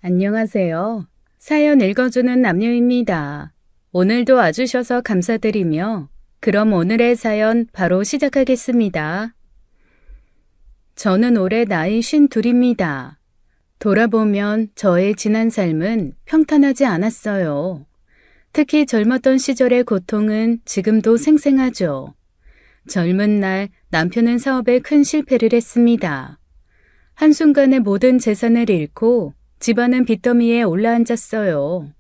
안녕하세요. 사연 읽어주는 남녀입니다. 오늘도 와주셔서 감사드리며 그럼 오늘의 사연 바로 시작하겠습니다. 저는 올해 나이 52입니다. 돌아보면 저의 지난 삶은 평탄하지 않았어요. 특히 젊었던 시절의 고통은 지금도 생생하죠. 젊은 날 남편은 사업에 큰 실패를 했습니다. 한순간에 모든 재산을 잃고 집안은 빚더미에 올라앉았어요.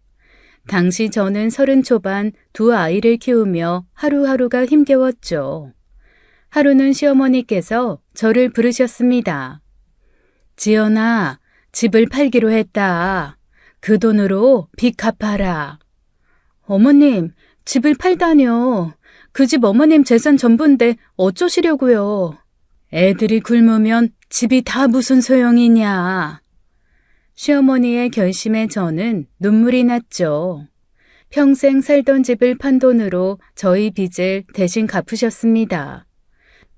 당시 저는 30 초반 두 아이를 키우며 하루하루가 힘겨웠죠. 하루는 시어머니께서 저를 부르셨습니다. 지연아, 집을 팔기로 했다. 그 돈으로 빚 갚아라. 어머님, 집을 팔다뇨. 그 집 어머님 재산 전부인데 어쩌시려고요. 애들이 굶으면 집이 다 무슨 소용이냐. 시어머니의 결심에 저는 눈물이 났죠. 평생 살던 집을 판 돈으로 저희 빚을 대신 갚으셨습니다.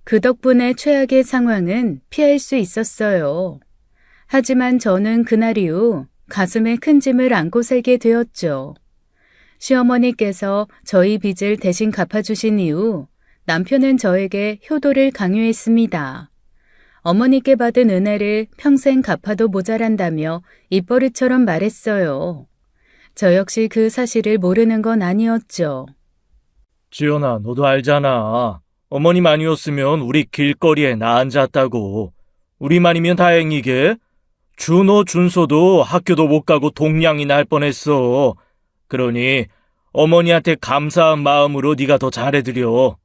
그 덕분에 최악의 상황은 피할 수 있었어요. 하지만 저는 그날 이후 가슴에 큰 짐을 안고 살게 되었죠. 시어머니께서 저희 빚을 대신 갚아주신 이후 남편은 저에게 효도를 강요했습니다. 어머니께 받은 은혜를 평생 갚아도 모자란다며 입버릇처럼 말했어요. 저 역시 그 사실을 모르는 건 아니었죠. 지연아, 너도 알잖아. 어머님 아니었으면 우리 길거리에 나 앉았다고. 우리만이면 다행이게. 준호, 준소도 학교도 못 가고 동냥이 날 뻔했어. 그러니 어머니한테 감사한 마음으로 네가 더 잘해드려.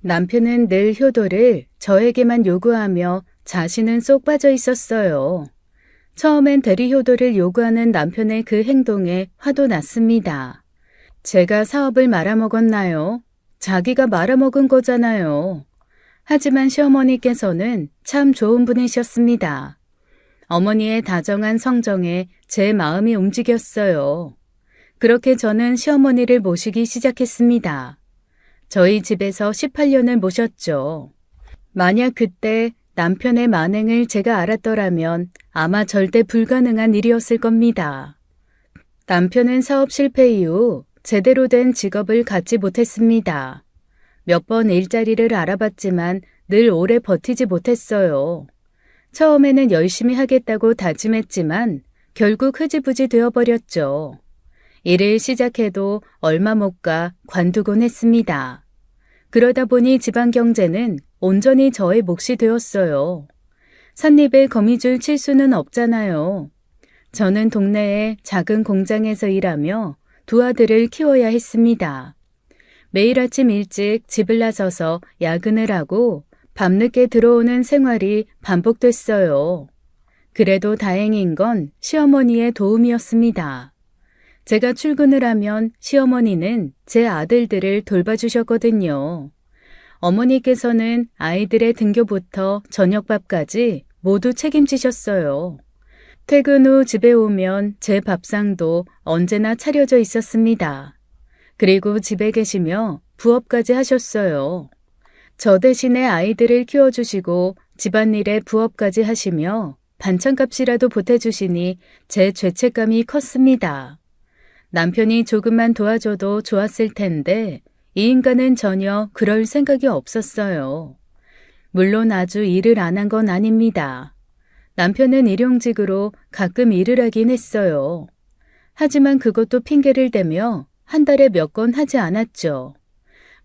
남편은 늘 효도를 저에게만 요구하며 자신은 쏙 빠져 있었어요. 처음엔 대리 효도를 요구하는 남편의 그 행동에 화도 났습니다. 제가 사업을 말아먹었나요? 자기가 말아먹은 거잖아요. 하지만 시어머니께서는 참 좋은 분이셨습니다. 어머니의 다정한 성정에 제 마음이 움직였어요. 그렇게 저는 시어머니를 모시기 시작했습니다. 저희 집에서 18년을 모셨죠. 만약 그때 남편의 만행을 제가 알았더라면 아마 절대 불가능한 일이었을 겁니다. 남편은 사업 실패 이후 제대로 된 직업을 갖지 못했습니다. 몇 번 일자리를 알아봤지만 늘 오래 버티지 못했어요. 처음에는 열심히 하겠다고 다짐했지만 결국 흐지부지 되어버렸죠. 일을 시작해도 얼마 못 가 관두곤 했습니다. 그러다 보니 집안 경제는 온전히 저의 몫이 되었어요. 삿입에 거미줄 칠 수는 없잖아요. 저는 동네의 작은 공장에서 일하며 두 아들을 키워야 했습니다. 매일 아침 일찍 집을 나서서 야근을 하고 밤늦게 들어오는 생활이 반복됐어요. 그래도 다행인 건 시어머니의 도움이었습니다. 제가 출근을 하면 시어머니는 제 아들들을 돌봐주셨거든요. 어머니께서는 아이들의 등교부터 저녁밥까지 모두 책임지셨어요. 퇴근 후 집에 오면 제 밥상도 언제나 차려져 있었습니다. 그리고 집에 계시며 부업까지 하셨어요. 저 대신에 아이들을 키워주시고 집안일에 부업까지 하시며 반찬값이라도 보태주시니 제 죄책감이 컸습니다. 남편이 조금만 도와줘도 좋았을 텐데 이 인간은 전혀 그럴 생각이 없었어요. 물론 아주 일을 안 한 건 아닙니다. 남편은 일용직으로 가끔 일을 하긴 했어요. 하지만 그것도 핑계를 대며 한 달에 몇 건 하지 않았죠.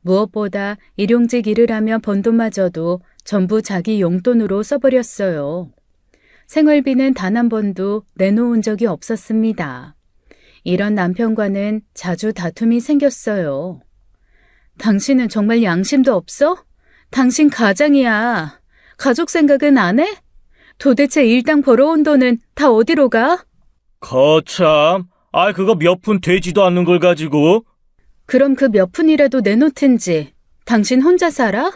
무엇보다 일용직 일을 하며 번 돈마저도 전부 자기 용돈으로 써버렸어요. 생활비는 단 한 번도 내놓은 적이 없었습니다. 이런 남편과는 자주 다툼이 생겼어요. 당신은 정말 양심도 없어? 당신 가장이야. 가족 생각은 안 해? 도대체 일당 벌어온 돈은 다 어디로 가? 거참, 그거 몇 푼 되지도 않는 걸 가지고. 그럼 그 몇 푼이라도 내놓든지. 당신 혼자 살아?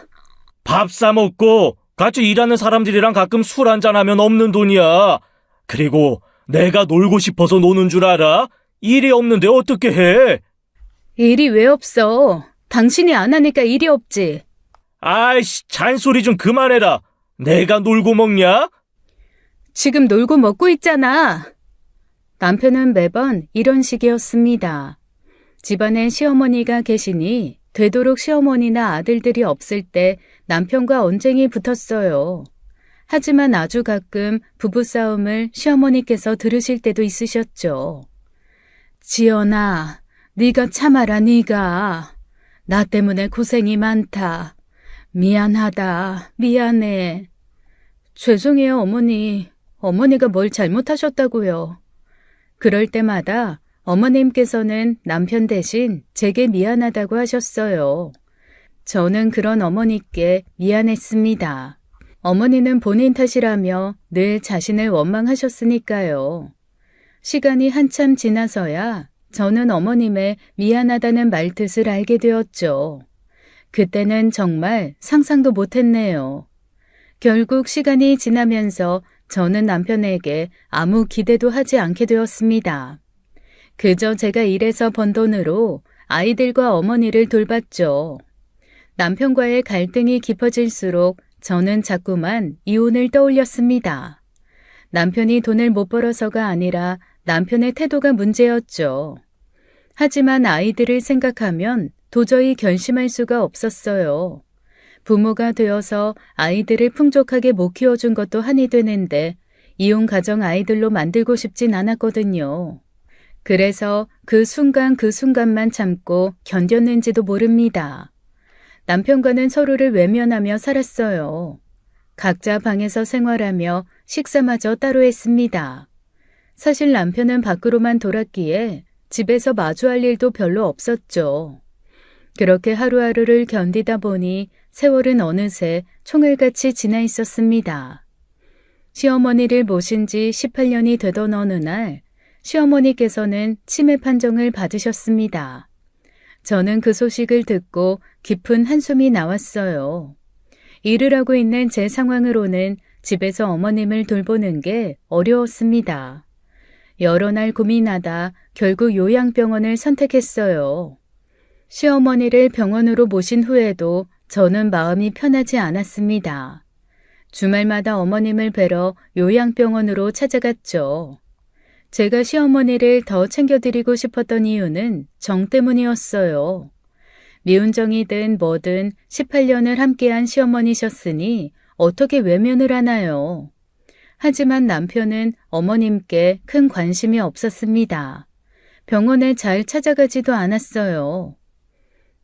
밥 사 먹고 같이 일하는 사람들이랑 가끔 술 한잔하면 없는 돈이야. 그리고 내가 놀고 싶어서 노는 줄 알아? 일이 없는데 어떻게 해? 일이 왜 없어? 당신이 안 하니까 일이 없지. 아이씨, 잔소리 좀 그만해라. 내가 놀고 먹냐? 지금 놀고 먹고 있잖아. 남편은 매번 이런 식이었습니다. 집안에 시어머니가 계시니 되도록 시어머니나 아들들이 없을 때 남편과 언쟁이 붙었어요. 하지만 아주 가끔 부부싸움을 시어머니께서 들으실 때도 있으셨죠. 지연아, 네가 참아라 네가. 나 때문에 고생이 많다. 미안하다. 미안해. 죄송해요 어머니. 어머니가 뭘 잘못하셨다고요. 그럴 때마다 어머님께서는 남편 대신 제게 미안하다고 하셨어요. 저는 그런 어머니께 미안했습니다. 어머니는 본인 탓이라며 늘 자신을 원망하셨으니까요. 시간이 한참 지나서야 저는 어머님의 미안하다는 말뜻을 알게 되었죠. 그때는 정말 상상도 못했네요. 결국 시간이 지나면서 저는 남편에게 아무 기대도 하지 않게 되었습니다. 그저 제가 일해서 번 돈으로 아이들과 어머니를 돌봤죠. 남편과의 갈등이 깊어질수록 저는 자꾸만 이혼을 떠올렸습니다. 남편이 돈을 못 벌어서가 아니라 남편의 태도가 문제였죠. 하지만 아이들을 생각하면 도저히 결심할 수가 없었어요. 부모가 되어서 아이들을 풍족하게 못 키워준 것도 한이 되는데 이혼 가정 아이들로 만들고 싶진 않았거든요. 그래서 그 순간만 참고 견뎠는지도 모릅니다. 남편과는 서로를 외면하며 살았어요. 각자 방에서 생활하며 식사마저 따로 했습니다. 사실 남편은 밖으로만 돌았기에 집에서 마주할 일도 별로 없었죠. 그렇게 하루하루를 견디다 보니 세월은 어느새 총알같이 지나 있었습니다. 시어머니를 모신 지 18년이 되던 어느 날 시어머니께서는 치매 판정을 받으셨습니다. 저는 그 소식을 듣고 깊은 한숨이 나왔어요. 일을 하고 있는 제 상황으로는 집에서 어머님을 돌보는 게 어려웠습니다. 여러 날 고민하다 결국 요양병원을 선택했어요. 시어머니를 병원으로 모신 후에도 저는 마음이 편하지 않았습니다. 주말마다 어머님을 뵈러 요양병원으로 찾아갔죠. 제가 시어머니를 더 챙겨드리고 싶었던 이유는 정 때문이었어요. 미운 정이든 뭐든 18년을 함께한 시어머니셨으니 어떻게 외면을 하나요? 하지만 남편은 어머님께 큰 관심이 없었습니다. 병원에 잘 찾아가지도 않았어요.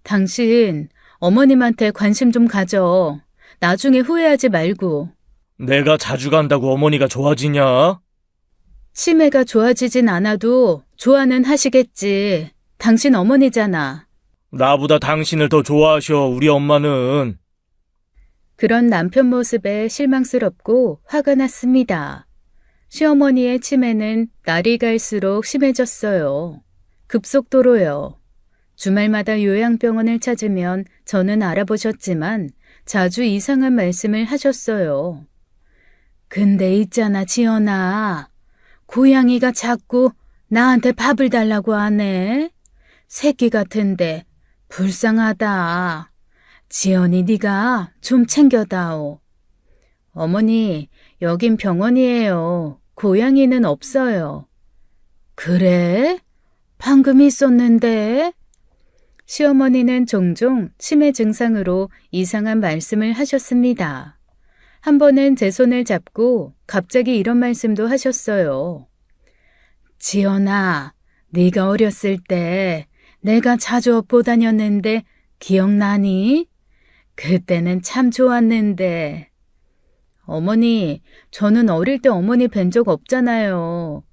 당신 어머님한테 관심 좀 가져. 나중에 후회하지 말고. 내가 자주 간다고 어머니가 좋아지냐? 치매가 좋아지진 않아도 좋아는 하시겠지. 당신 어머니잖아. 나보다 당신을 더 좋아하셔, 우리 엄마는. 그런 남편 모습에 실망스럽고 화가 났습니다. 시어머니의 치매는 날이 갈수록 심해졌어요. 급속도로요. 주말마다 요양병원을 찾으면 저는 알아보셨지만 자주 이상한 말씀을 하셨어요. 근데 있잖아, 지연아. 고양이가 자꾸 나한테 밥을 달라고 하네. 새끼 같은데 불쌍하다. 지연이 네가 좀 챙겨다오. 어머니, 여긴 병원이에요. 고양이는 없어요. 그래? 방금 있었는데? 시어머니는 종종 치매 증상으로 이상한 말씀을 하셨습니다. 한 번은 제 손을 잡고 갑자기 이런 말씀도 하셨어요. 지연아, 네가 어렸을 때 내가 자주 업보 다녔는데 기억나니? 그때는 참 좋았는데. 어머니, 저는 어릴 때 어머니 뵌 적 없잖아요.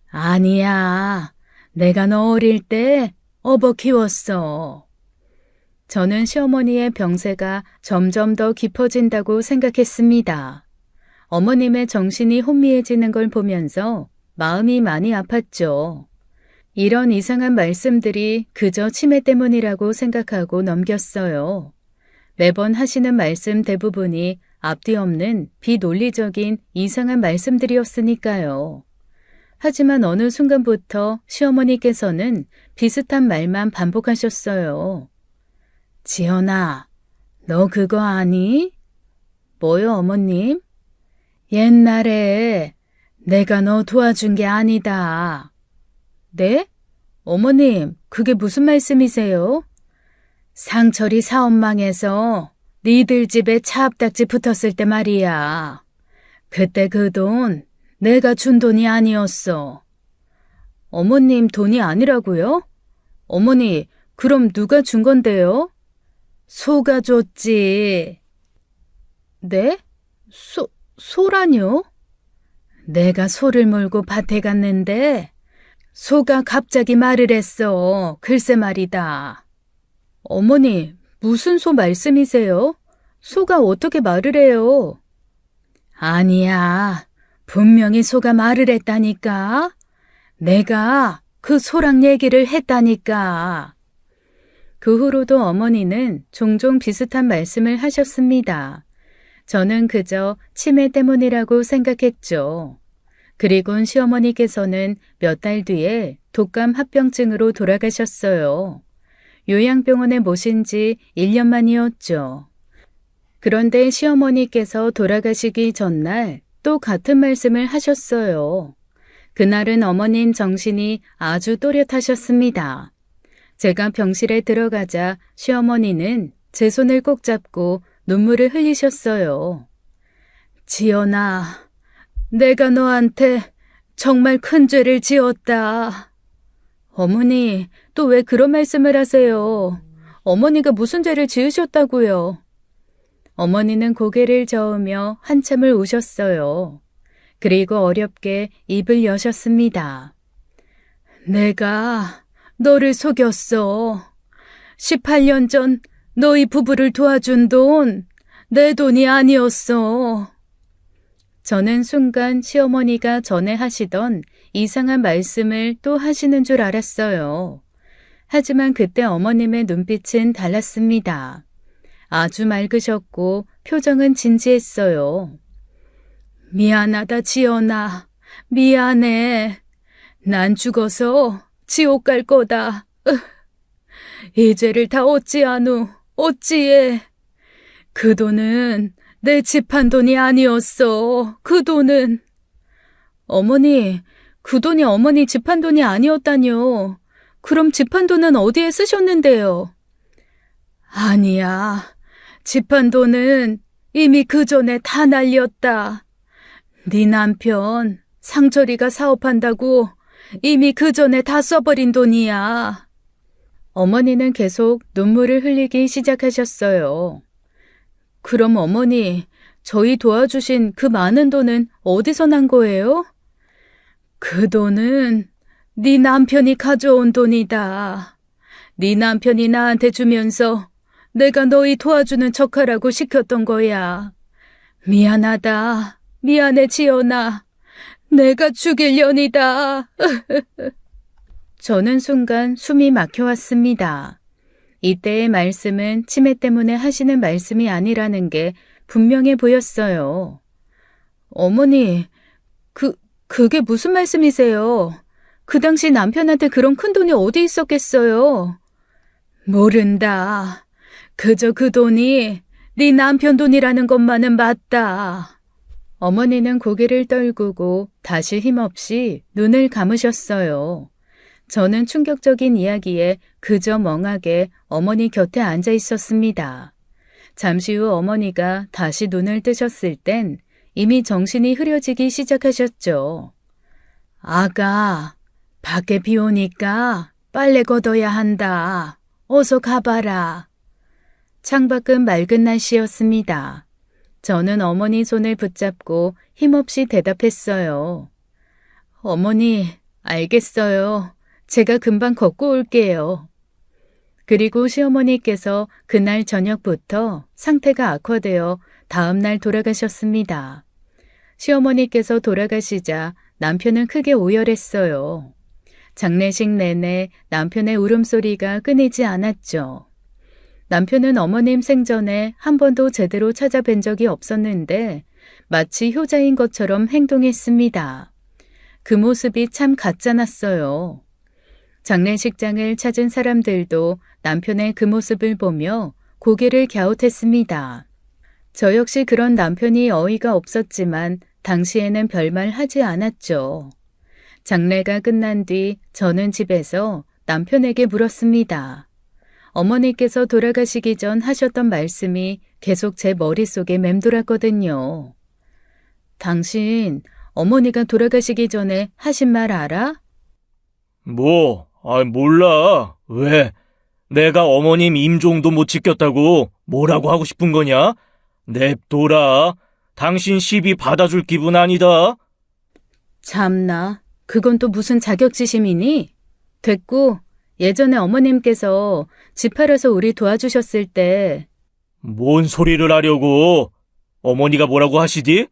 아니야, 내가 너 어릴 때 업어 키웠어. 저는 시어머니의 병세가 점점 더 깊어진다고 생각했습니다. 어머님의 정신이 혼미해지는 걸 보면서 마음이 많이 아팠죠. 이런 이상한 말씀들이 그저 치매 때문이라고 생각하고 넘겼어요. 매번 하시는 말씀 대부분이 앞뒤 없는 비논리적인 이상한 말씀들이었으니까요. 하지만 어느 순간부터 시어머니께서는 비슷한 말만 반복하셨어요. 지연아, 너 그거 아니? 뭐요, 어머님? 옛날에 내가 너 도와준 게 아니다. 네? 어머님, 그게 무슨 말씀이세요? 상철이 사업망해서 니들 집에 차압딱지 붙었을 때 말이야. 그때 그 돈 내가 준 돈이 아니었어. 어머님 돈이 아니라고요? 어머니, 그럼 누가 준 건데요? 소가 줬지. 네? 소라뇨? 내가 소를 몰고 밭에 갔는데 소가 갑자기 말을 했어. 글쎄 말이다. 어머니, 무슨 소 말씀이세요? 소가 어떻게 말을 해요? 아니야. 분명히 소가 말을 했다니까. 내가 그 소랑 얘기를 했다니까. 그 후로도 어머니는 종종 비슷한 말씀을 하셨습니다. 저는 그저 치매 때문이라고 생각했죠. 그리곤 시어머니께서는 몇 달 뒤에 독감 합병증으로 돌아가셨어요. 요양병원에 모신 지 1년 만이었죠. 그런데 시어머니께서 돌아가시기 전날 또 같은 말씀을 하셨어요. 그날은 어머님 정신이 아주 또렷하셨습니다. 제가 병실에 들어가자 시어머니는 제 손을 꼭 잡고 눈물을 흘리셨어요. 지연아, 내가 너한테 정말 큰 죄를 지었다. 어머니, 또 왜 그런 말씀을 하세요? 어머니가 무슨 죄를 지으셨다고요? 어머니는 고개를 저으며 한참을 우셨어요. 그리고 어렵게 입을 여셨습니다. 내가 너를 속였어. 18년 전 너희 부부를 도와준 돈, 내 돈이 아니었어. 저는 순간 시어머니가 전에 하시던 이상한 말씀을 또 하시는 줄 알았어요. 하지만 그때 어머님의 눈빛은 달랐습니다. 아주 맑으셨고 표정은 진지했어요. 미안하다, 지연아. 미안해. 난 죽어서 지옥 갈 거다. 이 죄를 다 어찌하누, 어찌해. 그 돈은 내 집 한 돈이 아니었어. 그 돈은. 어머니, 그 돈이 어머니 집 한 돈이 아니었다뇨. 그럼 집 한 돈은 어디에 쓰셨는데요? 아니야. 집 한 돈은 이미 그 전에 다 날렸다. 네 남편 상철이가 사업한다고 이미 그 전에 다 써버린 돈이야. 어머니는 계속 눈물을 흘리기 시작하셨어요. 그럼 어머니, 저희 도와주신 그 많은 돈은 어디서 난 거예요? 그 돈은 네 남편이 가져온 돈이다. 네 남편이 나한테 주면서 내가 너희 도와주는 척하라고 시켰던 거야. 미안하다. 미안해, 지연아. 내가 죽일 년이다. 저는 순간 숨이 막혀왔습니다. 이때의 말씀은 치매 때문에 하시는 말씀이 아니라는 게 분명해 보였어요. 어머니, 그게 무슨 말씀이세요? 그 당시 남편한테 그런 큰 돈이 어디 있었겠어요? 모른다. 그저 그 돈이 네 남편 돈이라는 것만은 맞다. 어머니는 고개를 떨구고 다시 힘없이 눈을 감으셨어요. 저는 충격적인 이야기에 그저 멍하게 어머니 곁에 앉아 있었습니다. 잠시 후 어머니가 다시 눈을 뜨셨을 땐 이미 정신이 흐려지기 시작하셨죠. 아가, 밖에 비 오니까 빨래 걷어야 한다. 어서 가봐라. 창밖은 맑은 날씨였습니다. 저는 어머니 손을 붙잡고 힘없이 대답했어요. 어머니, 알겠어요. 제가 금방 걷고 올게요. 그리고 시어머니께서 그날 저녁부터 상태가 악화되어 다음날 돌아가셨습니다. 시어머니께서 돌아가시자 남편은 크게 오열했어요. 장례식 내내 남편의 울음소리가 끊이지 않았죠. 남편은 어머님 생전에 한 번도 제대로 찾아뵌 적이 없었는데 마치 효자인 것처럼 행동했습니다. 그 모습이 참 가짜났어요. 장례식장을 찾은 사람들도 남편의 그 모습을 보며 고개를 갸웃했습니다. 저 역시 그런 남편이 어이가 없었지만 당시에는 별말 하지 않았죠. 장례가 끝난 뒤 저는 집에서 남편에게 물었습니다. 어머니께서 돌아가시기 전 하셨던 말씀이 계속 제 머릿속에 맴돌았거든요. 당신 어머니가 돌아가시기 전에 하신 말 알아? 몰라. 왜? 내가 어머님 임종도 못 지켰다고 뭐라고 하고 싶은 거냐? 냅둬라. 당신 시비 받아줄 기분 아니다. 참나, 그건 또 무슨 자격지심이니? 됐고, 예전에 어머님께서 집 팔아서 우리 도와주셨을 때 뭔 소리를 하려고? 어머니가 뭐라고 하시디?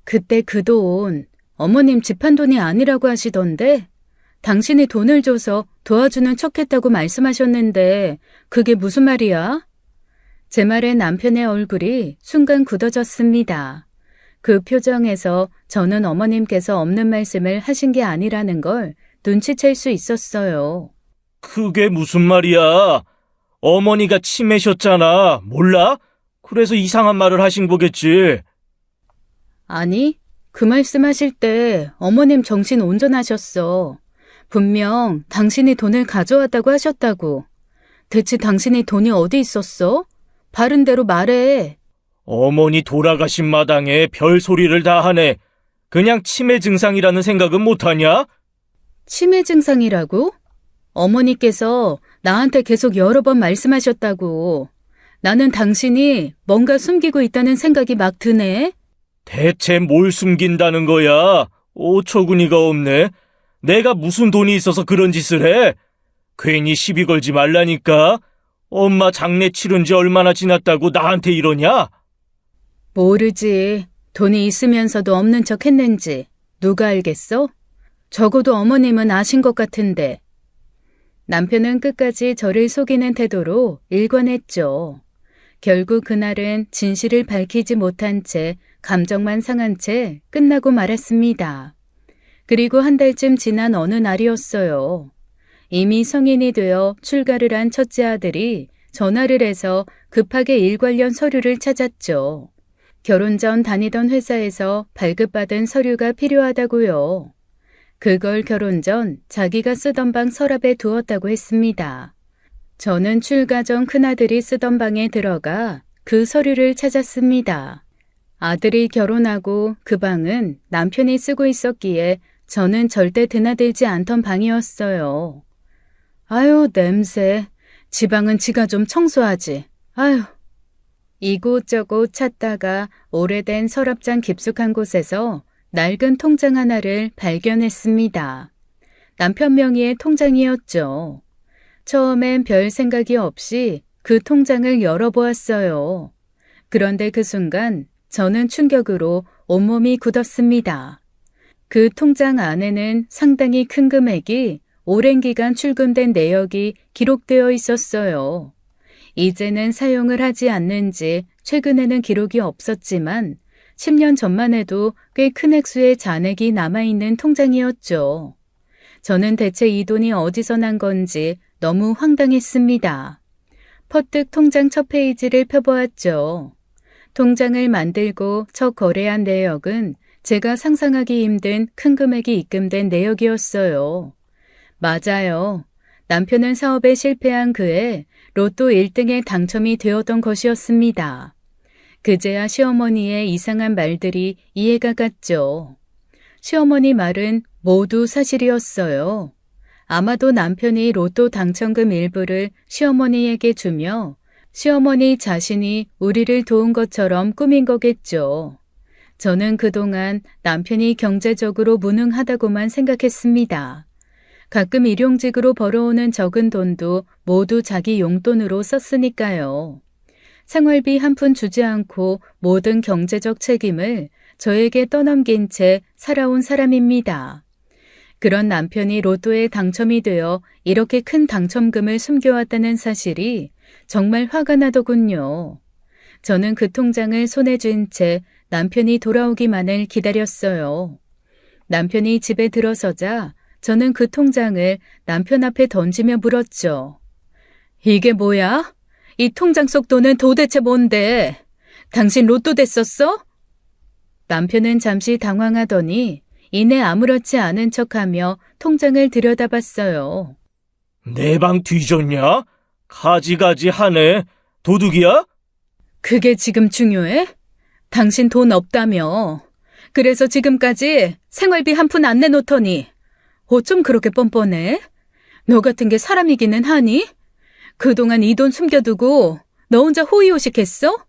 그때 그 돈 어머님 집 판 돈이 아니라고 하시던데 당신이 돈을 줘서 도와주는 척했다고 말씀하셨는데 그게 무슨 말이야? 제 말에 남편의 얼굴이 순간 굳어졌습니다. 그 표정에서 저는 어머님께서 없는 말씀을 하신 게 아니라는 걸 눈치챌 수 있었어요. 그게 무슨 말이야? 어머니가 치매셨잖아. 몰라? 그래서 이상한 말을 하신 거겠지. 아니, 그 말씀하실 때 어머님 정신 온전하셨어. 분명 당신이 돈을 가져왔다고 하셨다고. 대체 당신이 돈이 어디 있었어? 바른 대로 말해. 어머니 돌아가신 마당에 별 소리를 다 하네. 그냥 치매 증상이라는 생각은 못하냐? 치매 증상이라고? 어머니께서 나한테 계속 여러 번 말씀하셨다고. 나는 당신이 뭔가 숨기고 있다는 생각이 막 드네. 대체 뭘 숨긴다는 거야? 어처구니가 없네. 내가 무슨 돈이 있어서 그런 짓을 해? 괜히 시비 걸지 말라니까. 엄마 장례 치른 지 얼마나 지났다고 나한테 이러냐? 모르지. 돈이 있으면서도 없는 척 했는지 누가 알겠어? 적어도 어머님은 아신 것 같은데. 남편은 끝까지 저를 속이는 태도로 일관했죠. 결국 그날은 진실을 밝히지 못한 채 감정만 상한 채 끝나고 말았습니다. 그리고 한 달쯤 지난 어느 날이었어요. 이미 성인이 되어 출가를 한 첫째 아들이 전화를 해서 급하게 일 관련 서류를 찾았죠. 결혼 전 다니던 회사에서 발급받은 서류가 필요하다고요. 그걸 결혼 전 자기가 쓰던 방 서랍에 두었다고 했습니다. 저는 출가 전 큰아들이 쓰던 방에 들어가 그 서류를 찾았습니다. 아들이 결혼하고 그 방은 남편이 쓰고 있었기에 저는 절대 드나들지 않던 방이었어요. 아유, 냄새. 지방은 지가 좀 청소하지. 아유. 이곳저곳 찾다가 오래된 서랍장 깊숙한 곳에서 낡은 통장 하나를 발견했습니다. 남편 명의의 통장이었죠. 처음엔 별 생각이 없이 그 통장을 열어보았어요. 그런데 그 순간 저는 충격으로 온몸이 굳었습니다. 그 통장 안에는 상당히 큰 금액이 오랜 기간 출금된 내역이 기록되어 있었어요. 이제는 사용을 하지 않는지 최근에는 기록이 없었지만 10년 전만 해도 꽤 큰 액수의 잔액이 남아있는 통장이었죠. 저는 대체 이 돈이 어디서 난 건지 너무 황당했습니다. 퍼뜩 통장 첫 페이지를 펴보았죠. 통장을 만들고 첫 거래한 내역은 제가 상상하기 힘든 큰 금액이 입금된 내역이었어요. 맞아요. 남편은 사업에 실패한 그해 로또 1등에 당첨이 되었던 것이었습니다. 그제야 시어머니의 이상한 말들이 이해가 갔죠. 시어머니 말은 모두 사실이었어요. 아마도 남편이 로또 당첨금 일부를 시어머니에게 주며 시어머니 자신이 우리를 도운 것처럼 꾸민 거겠죠. 저는 그동안 남편이 경제적으로 무능하다고만 생각했습니다. 가끔 일용직으로 벌어오는 적은 돈도 모두 자기 용돈으로 썼으니까요. 생활비 한 푼 주지 않고 모든 경제적 책임을 저에게 떠넘긴 채 살아온 사람입니다. 그런 남편이 로또에 당첨이 되어 이렇게 큰 당첨금을 숨겨왔다는 사실이 정말 화가 나더군요. 저는 그 통장을 손에 쥔 채 남편이 돌아오기만을 기다렸어요. 남편이 집에 들어서자 저는 그 통장을 남편 앞에 던지며 물었죠. 이게 뭐야? 이 통장 속 돈은 도대체 뭔데? 당신 로또 됐었어? 남편은 잠시 당황하더니 이내 아무렇지 않은 척하며 통장을 들여다봤어요. 내 방 뒤졌냐? 가지가지 하네. 도둑이야? 그게 지금 중요해? 당신 돈 없다며. 그래서 지금까지 생활비 한 푼 안 내놓더니 어쩜 그렇게 뻔뻔해? 너 같은 게 사람이기는 하니? 그동안 이 돈 숨겨두고 너 혼자 호의호식했어?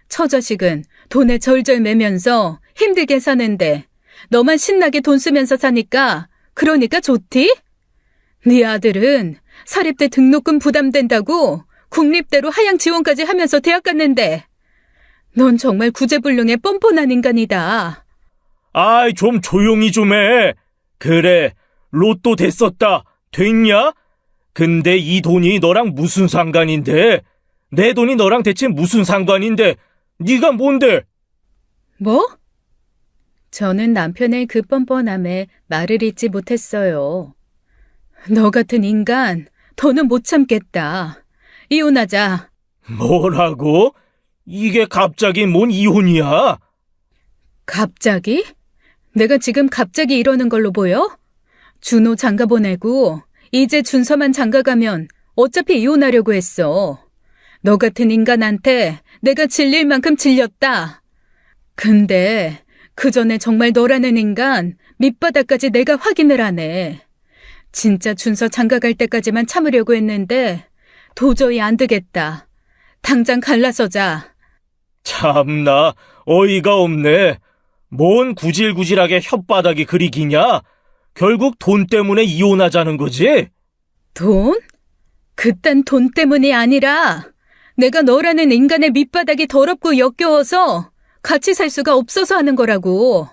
처자식은 돈에 절절 매면서 힘들게 사는데 너만 신나게 돈 쓰면서 사니까 그러니까 좋디? 네 아들은 사립대 등록금 부담된다고 국립대로 하향 지원까지 하면서 대학 갔는데 넌 정말 구제불능의 뻔뻔한 인간이다. 아이, 좀 조용히 좀 해. 그래, 로또 됐었다. 됐냐? 근데 이 돈이 너랑 무슨 상관인데? 내 돈이 너랑 대체 무슨 상관인데? 네가 뭔데? 뭐? 저는 남편의 그 뻔뻔함에 말을 잇지 못했어요. 너 같은 인간, 더는 못 참겠다. 이혼하자. 뭐라고? 이게 갑자기 뭔 이혼이야? 갑자기? 내가 지금 갑자기 이러는 걸로 보여? 준호 장가 보내고 이제 준서만 장가 가면 어차피 이혼하려고 했어. 너 같은 인간한테 내가 질릴 만큼 질렸다. 근데 그 전에 정말 너라는 인간 밑바닥까지 내가 확인을 하네. 진짜 준서 장가 갈 때까지만 참으려고 했는데 도저히 안 되겠다. 당장 갈라서자. 참나, 어이가 없네. 뭔 구질구질하게 혓바닥이 그리 기냐? 결국 돈 때문에 이혼하자는 거지? 돈? 그딴 돈 때문이 아니라 내가 너라는 인간의 밑바닥이 더럽고 역겨워서 같이 살 수가 없어서 하는 거라고.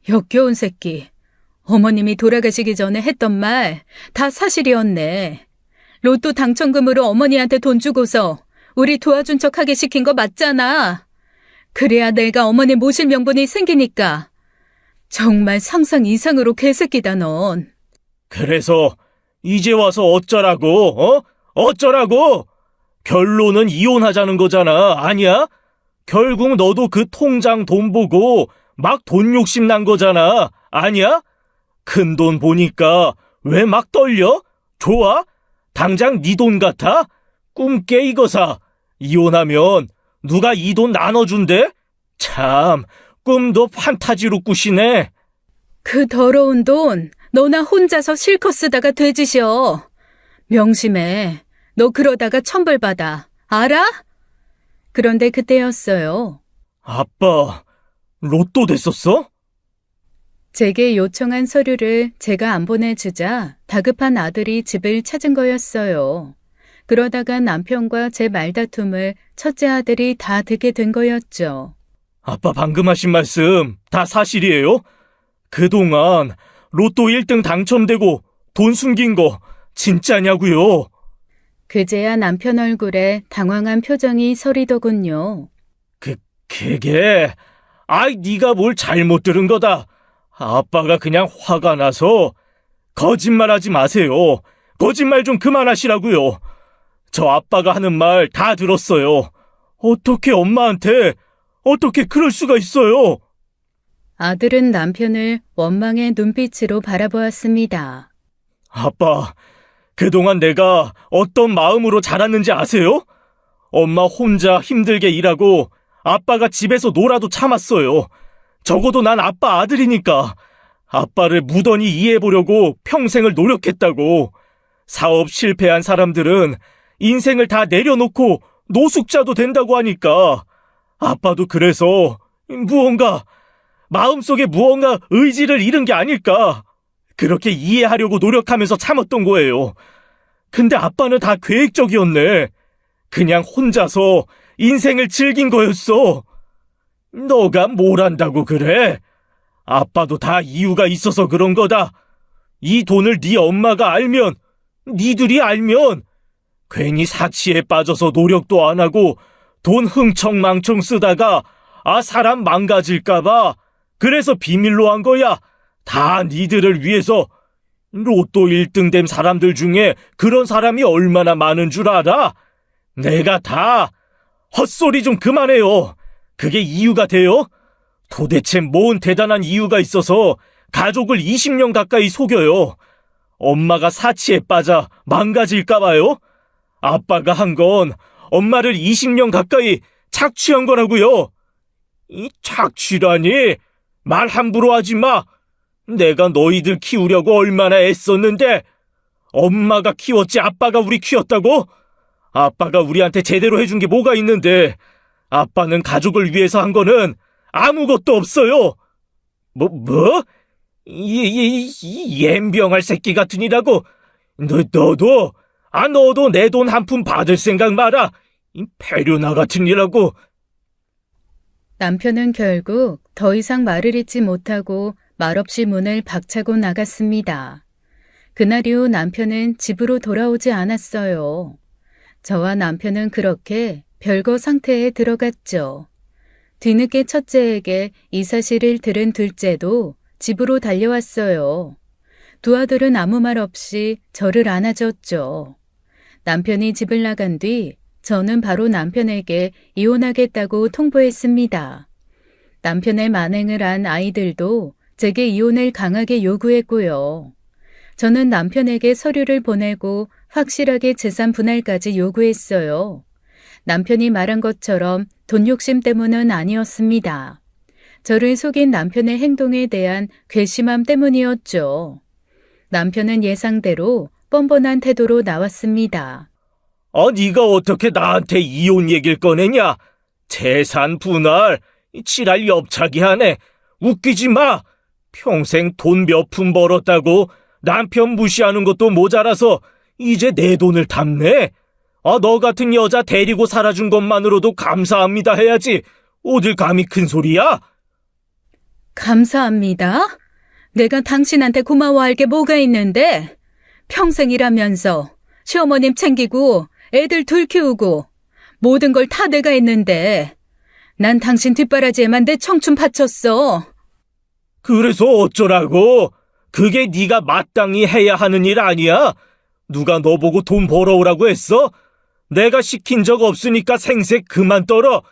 역겨운 새끼. 어머님이 돌아가시기 전에 했던 말 다 사실이었네. 로또 당첨금으로 어머니한테 돈 주고서 우리 도와준 척하게 시킨 거 맞잖아. 그래야 내가 어머니 모실 명분이 생기니까. 정말 상상 이상으로 개새끼다 넌. 그래서 이제 와서 어쩌라고? 어? 어쩌라고? 결론은 이혼하자는 거잖아. 아니야? 결국 너도 그 통장 돈 보고 막 돈 욕심 난 거잖아. 아니야? 큰 돈 보니까 왜 막 떨려? 좋아? 당장 네 돈 같아? 꿈 깨 이거사. 이혼하면 누가 이 돈 나눠준대? 참, 꿈도 판타지로 꾸시네. 그 더러운 돈 너나 혼자서 실컷 쓰다가 돼지셔. 명심해. 너 그러다가 천벌받아. 알아? 그런데 그때였어요. 아빠, 로또 됐었어? 제게 요청한 서류를 제가 안 보내주자 다급한 아들이 집을 찾은 거였어요. 그러다가 남편과 제 말다툼을 첫째 아들이 다 듣게 된 거였죠. 아빠 방금 하신 말씀 다 사실이에요? 그동안 로또 1등 당첨되고 돈 숨긴 거 진짜냐고요? 그제야 남편 얼굴에 당황한 표정이 서리더군요. 그게 아이 네가 뭘 잘못 들은 거다. 아빠가 그냥 화가 나서 거짓말하지 마세요. 거짓말 좀 그만하시라고요. 저 아빠가 하는 말 다 들었어요. 어떻게 엄마한테 어떻게 그럴 수가 있어요? 아들은 남편을 원망의 눈빛으로 바라보았습니다. 아빠, 그동안 내가 어떤 마음으로 자랐는지 아세요? 엄마 혼자 힘들게 일하고 아빠가 집에서 놀아도 참았어요. 적어도 난 아빠 아들이니까. 아빠를 무던히 이해해보려고 평생을 노력했다고. 사업 실패한 사람들은 인생을 다 내려놓고 노숙자도 된다고 하니까. 아빠도 그래서 마음속에 무언가 의지를 잃은 게 아닐까. 그렇게 이해하려고 노력하면서 참았던 거예요. 근데 아빠는 다 계획적이었네. 그냥 혼자서 인생을 즐긴 거였어. 너가 뭘 안다고 그래? 아빠도 다 이유가 있어서 그런 거다. 이 돈을 네 엄마가 알면, 니들이 알면 괜히 사치에 빠져서 노력도 안 하고 돈 흥청망청 쓰다가 사람 망가질까봐 그래서 비밀로 한 거야. 다 니들을 위해서. 로또 1등 된 사람들 중에 그런 사람이 얼마나 많은 줄 알아? 내가 다 헛소리 좀 그만해요. 그게 이유가 돼요? 도대체 뭔 대단한 이유가 있어서 가족을 20년 가까이 속여요? 엄마가 사치에 빠져 망가질까봐요? 아빠가 한 건 엄마를 20년 가까이 착취한 거라고요. 이 착취라니? 말 함부로 하지 마. 내가 너희들 키우려고 얼마나 애썼는데 엄마가 키웠지 아빠가 우리 키웠다고? 아빠가 우리한테 제대로 해준 게 뭐가 있는데 아빠는 가족을 위해서 한 거는 아무것도 없어요. 뭐? 이 옌병할 새끼 같으니라고. 너도 내 돈 한 푼 받을 생각 마라. 이 패류나 같으니라고. 남편은 결국 더 이상 말을 잇지 못하고 말없이 문을 박차고 나갔습니다. 그날 이후 남편은 집으로 돌아오지 않았어요. 저와 남편은 그렇게 별거 상태에 들어갔죠. 뒤늦게 첫째에게 이 사실을 들은 둘째도 집으로 달려왔어요. 두 아들은 아무 말 없이 저를 안아줬죠. 남편이 집을 나간 뒤 저는 바로 남편에게 이혼하겠다고 통보했습니다. 남편의 만행을 안 아이들도 제게 이혼을 강하게 요구했고요. 저는 남편에게 서류를 보내고 확실하게 재산 분할까지 요구했어요. 남편이 말한 것처럼 돈 욕심 때문은 아니었습니다. 저를 속인 남편의 행동에 대한 괘씸함 때문이었죠. 남편은 예상대로 뻔뻔한 태도로 나왔습니다. 네가 어떻게 나한테 이혼 얘기를 꺼내냐? 재산 분할, 지랄 엽차기 하네. 웃기지 마. 평생 돈 몇 푼 벌었다고 남편 무시하는 것도 모자라서 이제 내 돈을 탐내? 너 같은 여자 데리고 살아준 것만으로도 감사합니다 해야지. 어딜 감히 큰 소리야? 감사합니다. 내가 당신한테 고마워할 게 뭐가 있는데? 평생 일하면서 시어머님 챙기고 애들 둘 키우고 모든 걸 다 내가 했는데 난 당신 뒷바라지에만 내 청춘 바쳤어. 그래서 어쩌라고? 그게 네가 마땅히 해야 하는 일 아니야? 누가 너 보고 돈 벌어오라고 했어? 내가 시킨 적 없으니까 생색 그만 떨어.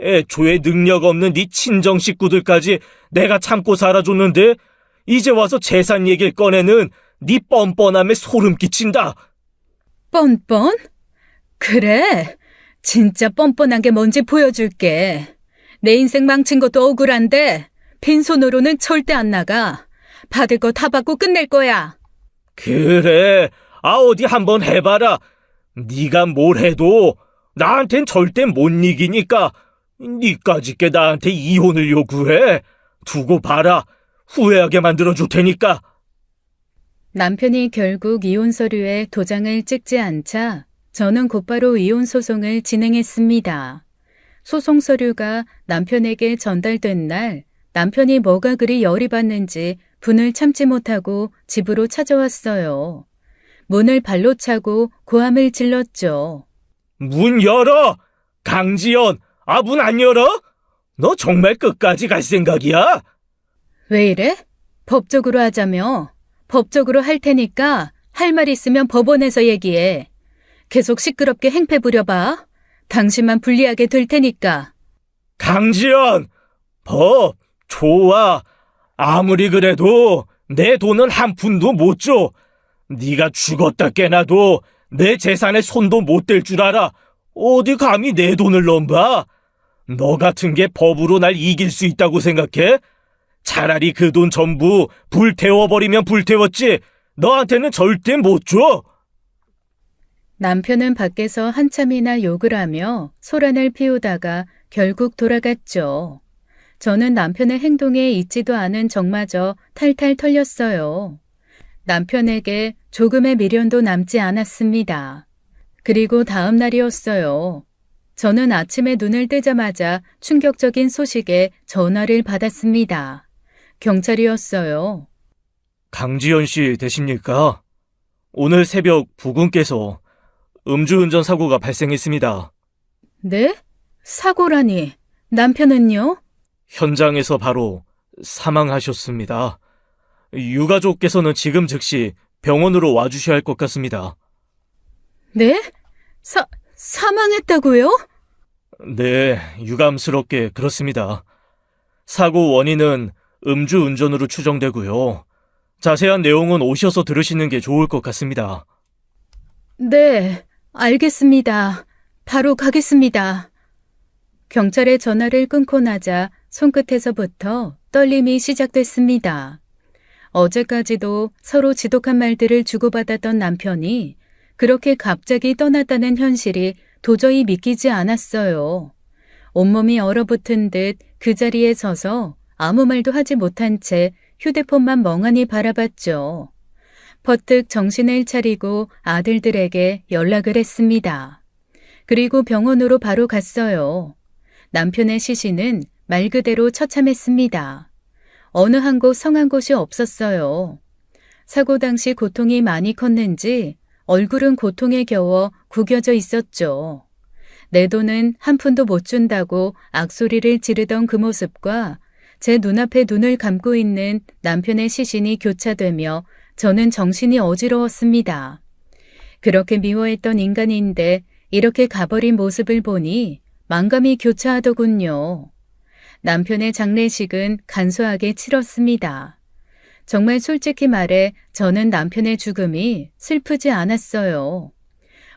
애초에 능력 없는 네 친정 식구들까지 내가 참고 살아줬는데 이제 와서 재산 얘기를 꺼내는 네 뻔뻔함에 소름 끼친다. 뻔뻔? 그래, 진짜 뻔뻔한 게 뭔지 보여줄게. 내 인생 망친 것도 억울한데 빈손으로는 절대 안 나가. 받을 거 다 받고 끝낼 거야. 그래, 어디 한번 해봐라. 네가 뭘 해도 나한텐 절대 못 이기니까 니까짓게 나한테 이혼을 요구해. 두고 봐라. 후회하게 만들어줄 테니까. 남편이 결국 이혼 서류에 도장을 찍지 않자 저는 곧바로 이혼 소송을 진행했습니다. 소송 서류가 남편에게 전달된 날 남편이 뭐가 그리 열이 받는지 분을 참지 못하고 집으로 찾아왔어요. 문을 발로 차고 고함을 질렀죠. 문 열어! 강지연, 문 안 열어? 너 정말 끝까지 갈 생각이야? 왜 이래? 법적으로 하자며. 법적으로 할 테니까 할 말 있으면 법원에서 얘기해. 계속 시끄럽게 행패 부려봐. 당신만 불리하게 될 테니까. 강지연! 법, 좋아. 아무리 그래도 내 돈은 한 푼도 못 줘. 네가 죽었다 깨나도 내 재산에 손도 못 댈 줄 알아. 어디 감히 내 돈을 넘봐? 너 같은 게 법으로 날 이길 수 있다고 생각해? 차라리 그 돈 전부 불태워버리면 불태웠지. 너한테는 절대 못 줘. 남편은 밖에서 한참이나 욕을 하며 소란을 피우다가 결국 돌아갔죠. 저는 남편의 행동에 있지도 않은 적마저 탈탈 털렸어요. 남편에게 조금의 미련도 남지 않았습니다. 그리고 다음 날이었어요. 저는 아침에 눈을 뜨자마자 충격적인 소식에 전화를 받았습니다. 경찰이었어요. 강지연 씨 되십니까? 오늘 새벽 부군께서 음주운전 사고가 발생했습니다. 네? 사고라니. 남편은요? 현장에서 바로 사망하셨습니다. 유가족께서는 지금 즉시 병원으로 와주셔야 할 것 같습니다. 네? 사망했다고요? 네, 유감스럽게 그렇습니다. 사고 원인은 음주운전으로 추정되고요. 자세한 내용은 오셔서 들으시는 게 좋을 것 같습니다. 네, 알겠습니다. 바로 가겠습니다. 경찰에 전화를 끊고 나자 손끝에서부터 떨림이 시작됐습니다. 어제까지도 서로 지독한 말들을 주고받았던 남편이 그렇게 갑자기 떠났다는 현실이 도저히 믿기지 않았어요. 온몸이 얼어붙은 듯 그 자리에 서서 아무 말도 하지 못한 채 휴대폰만 멍하니 바라봤죠. 퍼뜩 정신을 차리고 아들들에게 연락을 했습니다. 그리고 병원으로 바로 갔어요. 남편의 시신은 말 그대로 처참했습니다. 어느 한 곳 성한 곳이 없었어요. 사고 당시 고통이 많이 컸는지 얼굴은 고통에 겨워 구겨져 있었죠. 내 돈은 한 푼도 못 준다고 악소리를 지르던 그 모습과 제 눈앞에 눈을 감고 있는 남편의 시신이 교차되며 저는 정신이 어지러웠습니다. 그렇게 미워했던 인간인데 이렇게 가버린 모습을 보니 만감이 교차하더군요. 남편의 장례식은 간소하게 치렀습니다. 정말 솔직히 말해 저는 남편의 죽음이 슬프지 않았어요.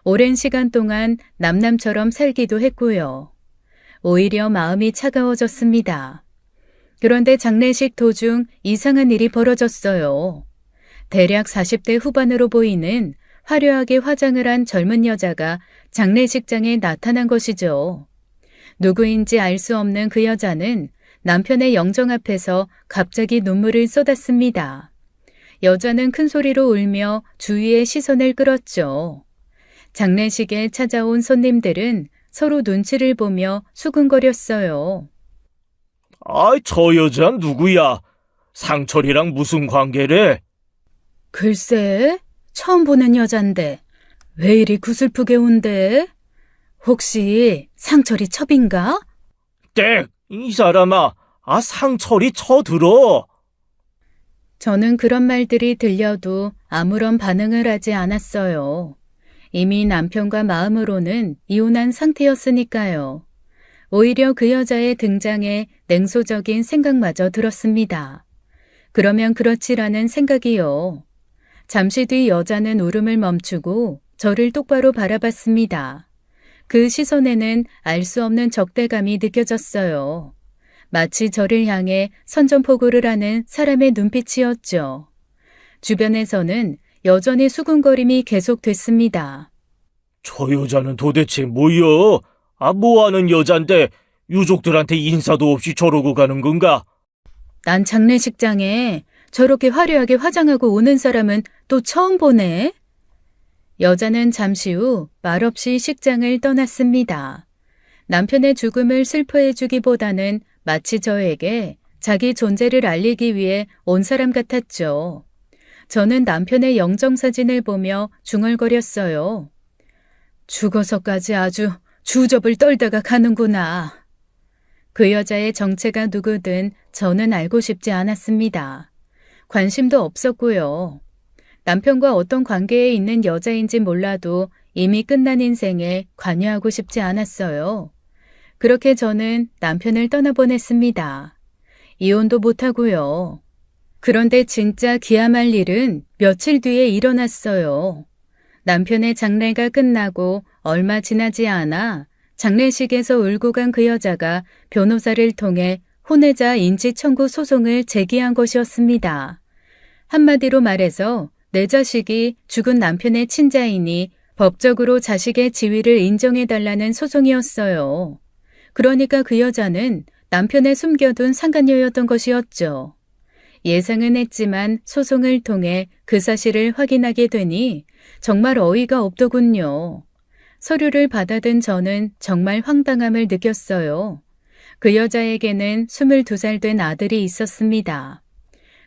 오랜 시간 동안 남남처럼 살기도 했고요. 오히려 마음이 차가워졌습니다. 그런데 장례식 도중 이상한 일이 벌어졌어요. 대략 40대 후반으로 보이는 화려하게 화장을 한 젊은 여자가 장례식장에 나타난 것이죠. 누구인지 알 수 없는 그 여자는 남편의 영정 앞에서 갑자기 눈물을 쏟았습니다. 여자는 큰 소리로 울며 주위의 시선을 끌었죠. 장례식에 찾아온 손님들은 서로 눈치를 보며 수근거렸어요. 저 여자 누구야? 상철이랑 무슨 관계래? 글쎄, 처음 보는 여잔데 왜 이리 구슬프게 운대? 혹시 상철이 첩인가? 땡! 이 사람아, 상철이 쳐들어! 저는 그런 말들이 들려도 아무런 반응을 하지 않았어요. 이미 남편과 마음으로는 이혼한 상태였으니까요. 오히려 그 여자의 등장에 냉소적인 생각마저 들었습니다. 그러면 그렇지라는 생각이요. 잠시 뒤 여자는 울음을 멈추고 저를 똑바로 바라봤습니다. 그 시선에는 알 수 없는 적대감이 느껴졌어요. 마치 저를 향해 선전포고를 하는 사람의 눈빛이었죠. 주변에서는 여전히 수군거림이 계속됐습니다. 저 여자는 도대체 뭐여? 뭐하는 여잔데 유족들한테 인사도 없이 저러고 가는 건가? 난 장례식장에 저렇게 화려하게 화장하고 오는 사람은 또 처음 보네. 여자는 잠시 후 말없이 식장을 떠났습니다. 남편의 죽음을 슬퍼해주기보다는 마치 저에게 자기 존재를 알리기 위해 온 사람 같았죠. 저는 남편의 영정사진을 보며 중얼거렸어요. 죽어서까지 아주 주접을 떨다가 가는구나. 그 여자의 정체가 누구든 저는 알고 싶지 않았습니다. 관심도 없었고요. 남편과 어떤 관계에 있는 여자인지 몰라도 이미 끝난 인생에 관여하고 싶지 않았어요. 그렇게 저는 남편을 떠나보냈습니다. 이혼도 못하고요. 그런데 진짜 기함할 일은 며칠 뒤에 일어났어요. 남편의 장례가 끝나고 얼마 지나지 않아 장례식에서 울고 간 그 여자가 변호사를 통해 혼외자 인지 청구 소송을 제기한 것이었습니다. 한마디로 말해서 내 자식이 죽은 남편의 친자이니 법적으로 자식의 지위를 인정해달라는 소송이었어요. 그러니까 그 여자는 남편의 숨겨둔 상간녀였던 것이었죠. 예상은 했지만 소송을 통해 그 사실을 확인하게 되니 정말 어이가 없더군요. 서류를 받아든 저는 정말 황당함을 느꼈어요. 그 여자에게는 22살 된 아들이 있었습니다.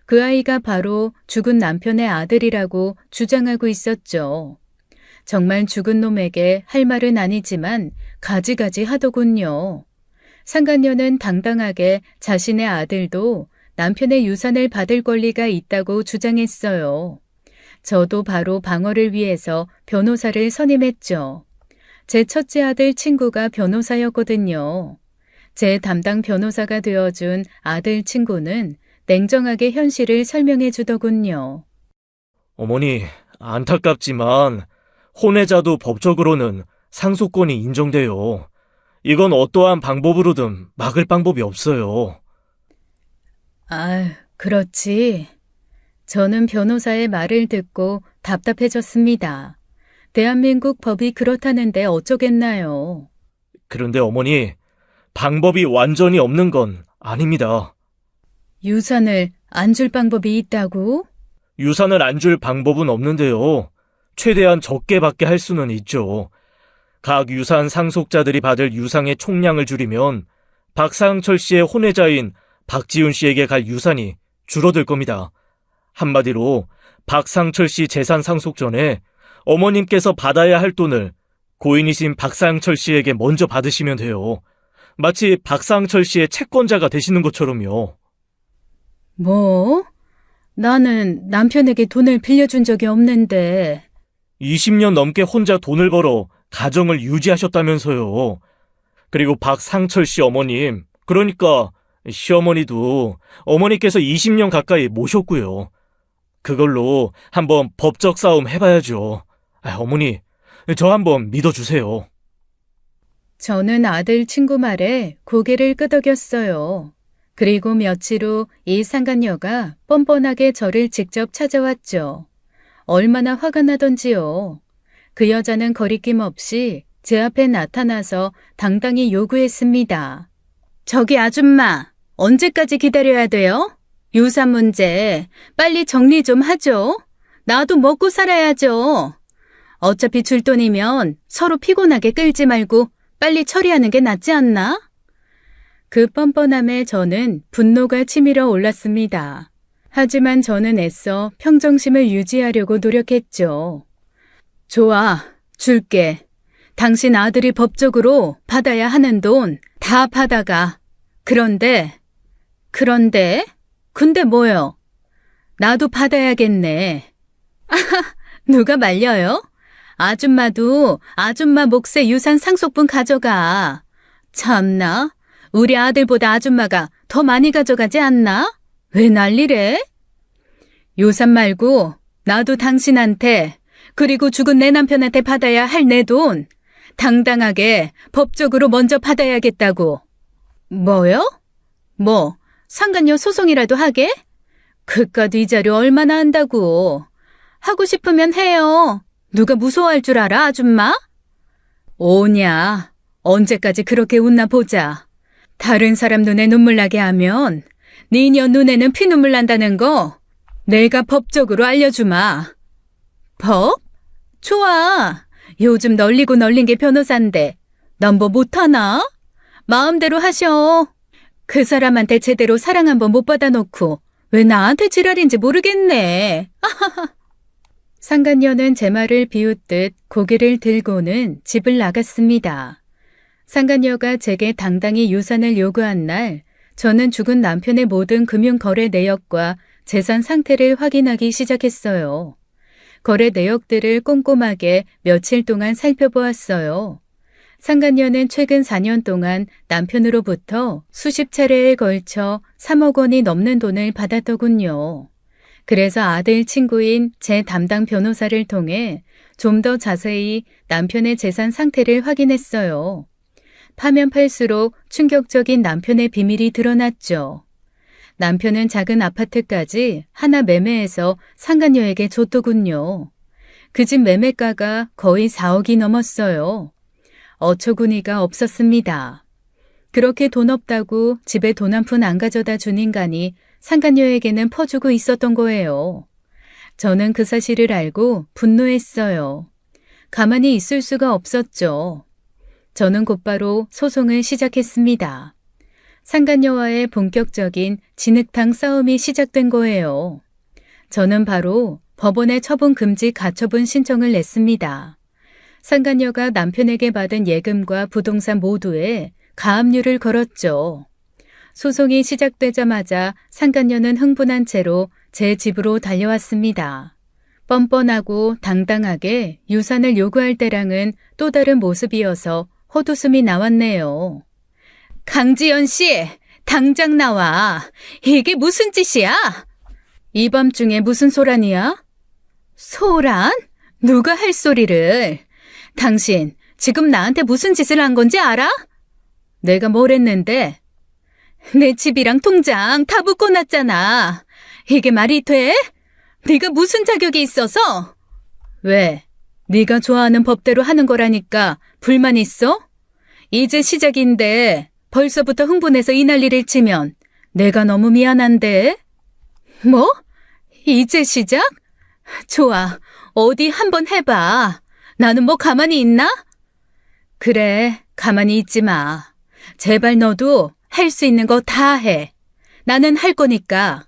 그 아이가 바로 죽은 남편의 아들이라고 주장하고 있었죠. 정말 죽은 놈에게 할 말은 아니지만 가지가지 하더군요. 상간녀는 당당하게 자신의 아들도 남편의 유산을 받을 권리가 있다고 주장했어요. 저도 바로 방어를 위해서 변호사를 선임했죠. 제 첫째 아들 친구가 변호사였거든요. 제 담당 변호사가 되어준 아들 친구는 냉정하게 현실을 설명해 주더군요. 어머니, 안타깝지만 혼외자도 법적으로는 상속권이 인정돼요. 이건 어떠한 방법으로든 막을 방법이 없어요. 아, 그렇지. 저는 변호사의 말을 듣고 답답해졌습니다. 대한민국 법이 그렇다는데 어쩌겠나요? 그런데 어머니, 방법이 완전히 없는 건 아닙니다. 유산을 안 줄 방법이 있다고? 유산을 안 줄 방법은 없는데요. 최대한 적게 받게 할 수는 있죠. 각 유산 상속자들이 받을 유상의 총량을 줄이면 박상철 씨의 혼외자인 박지훈 씨에게 갈 유산이 줄어들 겁니다. 한마디로 박상철 씨 재산 상속 전에 어머님께서 받아야 할 돈을 고인이신 박상철 씨에게 먼저 받으시면 돼요. 마치 박상철 씨의 채권자가 되시는 것처럼요. 뭐? 나는 남편에게 돈을 빌려준 적이 없는데. 20년 넘게 혼자 돈을 벌어 가정을 유지하셨다면서요. 그리고 박상철 씨 어머님, 그러니까 시어머니도 어머니께서 20년 가까이 모셨고요. 그걸로 한번 법적 싸움 해봐야죠. 어머니, 저 한번 믿어주세요. 저는 아들 친구 말에 고개를 끄덕였어요. 그리고 며칠 후 이 상간녀가 뻔뻔하게 저를 직접 찾아왔죠. 얼마나 화가 나던지요. 그 여자는 거리낌 없이 제 앞에 나타나서 당당히 요구했습니다. 저기 아줌마, 언제까지 기다려야 돼요? 유산 문제 빨리 정리 좀 하죠. 나도 먹고 살아야죠. 어차피 줄 돈이면 서로 피곤하게 끌지 말고 빨리 처리하는 게 낫지 않나? 그 뻔뻔함에 저는 분노가 치밀어 올랐습니다. 하지만 저는 애써 평정심을 유지하려고 노력했죠. 좋아, 줄게. 당신 아들이 법적으로 받아야 하는 돈 다 받아가. 그런데 근데 뭐요? 나도 받아야겠네. 누가 말려요? 아줌마도 아줌마 몫의 유산 상속분 가져가. 참나, 우리 아들보다 아줌마가 더 많이 가져가지 않나? 왜 난리래? 유산 말고 나도 당신한테 그리고 죽은 내 남편한테 받아야 할 내 돈 당당하게 법적으로 먼저 받아야겠다고. 뭐요? 뭐 상간녀 소송이라도 하게? 그깟 위자료 얼마나 한다고. 하고 싶으면 해요. 누가 무서워할 줄 알아, 아줌마? 오냐, 언제까지 그렇게 웃나 보자. 다른 사람 눈에 눈물 나게 하면 니녀 눈에는 피눈물 난다는 거 내가 법적으로 알려주마. 법? 좋아. 요즘 널리고 널린 게 변호사인데 넌 뭐 못하나? 마음대로 하셔. 그 사람한테 제대로 사랑 한번 못 받아놓고 왜 나한테 지랄인지 모르겠네. 상간녀는 제 말을 비웃듯 고개를 들고는 집을 나갔습니다. 상간녀가 제게 당당히 유산을 요구한 날, 저는 죽은 남편의 모든 금융거래 내역과 재산 상태를 확인하기 시작했어요. 거래 내역들을 꼼꼼하게 며칠 동안 살펴보았어요. 상간녀는 최근 4년 동안 남편으로부터 수십 차례에 걸쳐 3억 원이 넘는 돈을 받았더군요. 그래서 아들 친구인 제 담당 변호사를 통해 좀 더 자세히 남편의 재산 상태를 확인했어요. 파면 팔수록 충격적인 남편의 비밀이 드러났죠. 남편은 작은 아파트까지 하나 매매해서 상간녀에게 줬더군요. 그 집 매매가가 거의 4억이 넘었어요. 어처구니가 없었습니다. 그렇게 돈 없다고 집에 돈 한 푼 안 가져다 준 인간이 상간녀에게는 퍼주고 있었던 거예요. 저는 그 사실을 알고 분노했어요. 가만히 있을 수가 없었죠. 저는 곧바로 소송을 시작했습니다. 상간녀와의 본격적인 진흙탕 싸움이 시작된 거예요. 저는 바로 법원에 처분 금지 가처분 신청을 냈습니다. 상간녀가 남편에게 받은 예금과 부동산 모두에 가압류를 걸었죠. 소송이 시작되자마자 상간녀는 흥분한 채로 제 집으로 달려왔습니다. 뻔뻔하고 당당하게 유산을 요구할 때랑은 또 다른 모습이어서 헛웃음이 나왔네요. 강지연 씨, 당장 나와. 이게 무슨 짓이야? 이 밤중에 무슨 소란이야? 소란? 누가 할 소리를? 당신 지금 나한테 무슨 짓을 한 건지 알아? 내가 뭘 했는데? 내 집이랑 통장 다 묶어놨잖아. 이게 말이 돼? 네가 무슨 자격이 있어서? 왜? 네가 좋아하는 법대로 하는 거라니까 불만 있어? 이제 시작인데 벌써부터 흥분해서 이 난리를 치면 내가 너무 미안한데. 뭐? 이제 시작? 좋아. 어디 한번 해봐. 나는 뭐 가만히 있나? 그래, 가만히 있지 마. 제발 너도 할 수 있는 거 다 해. 나는 할 거니까.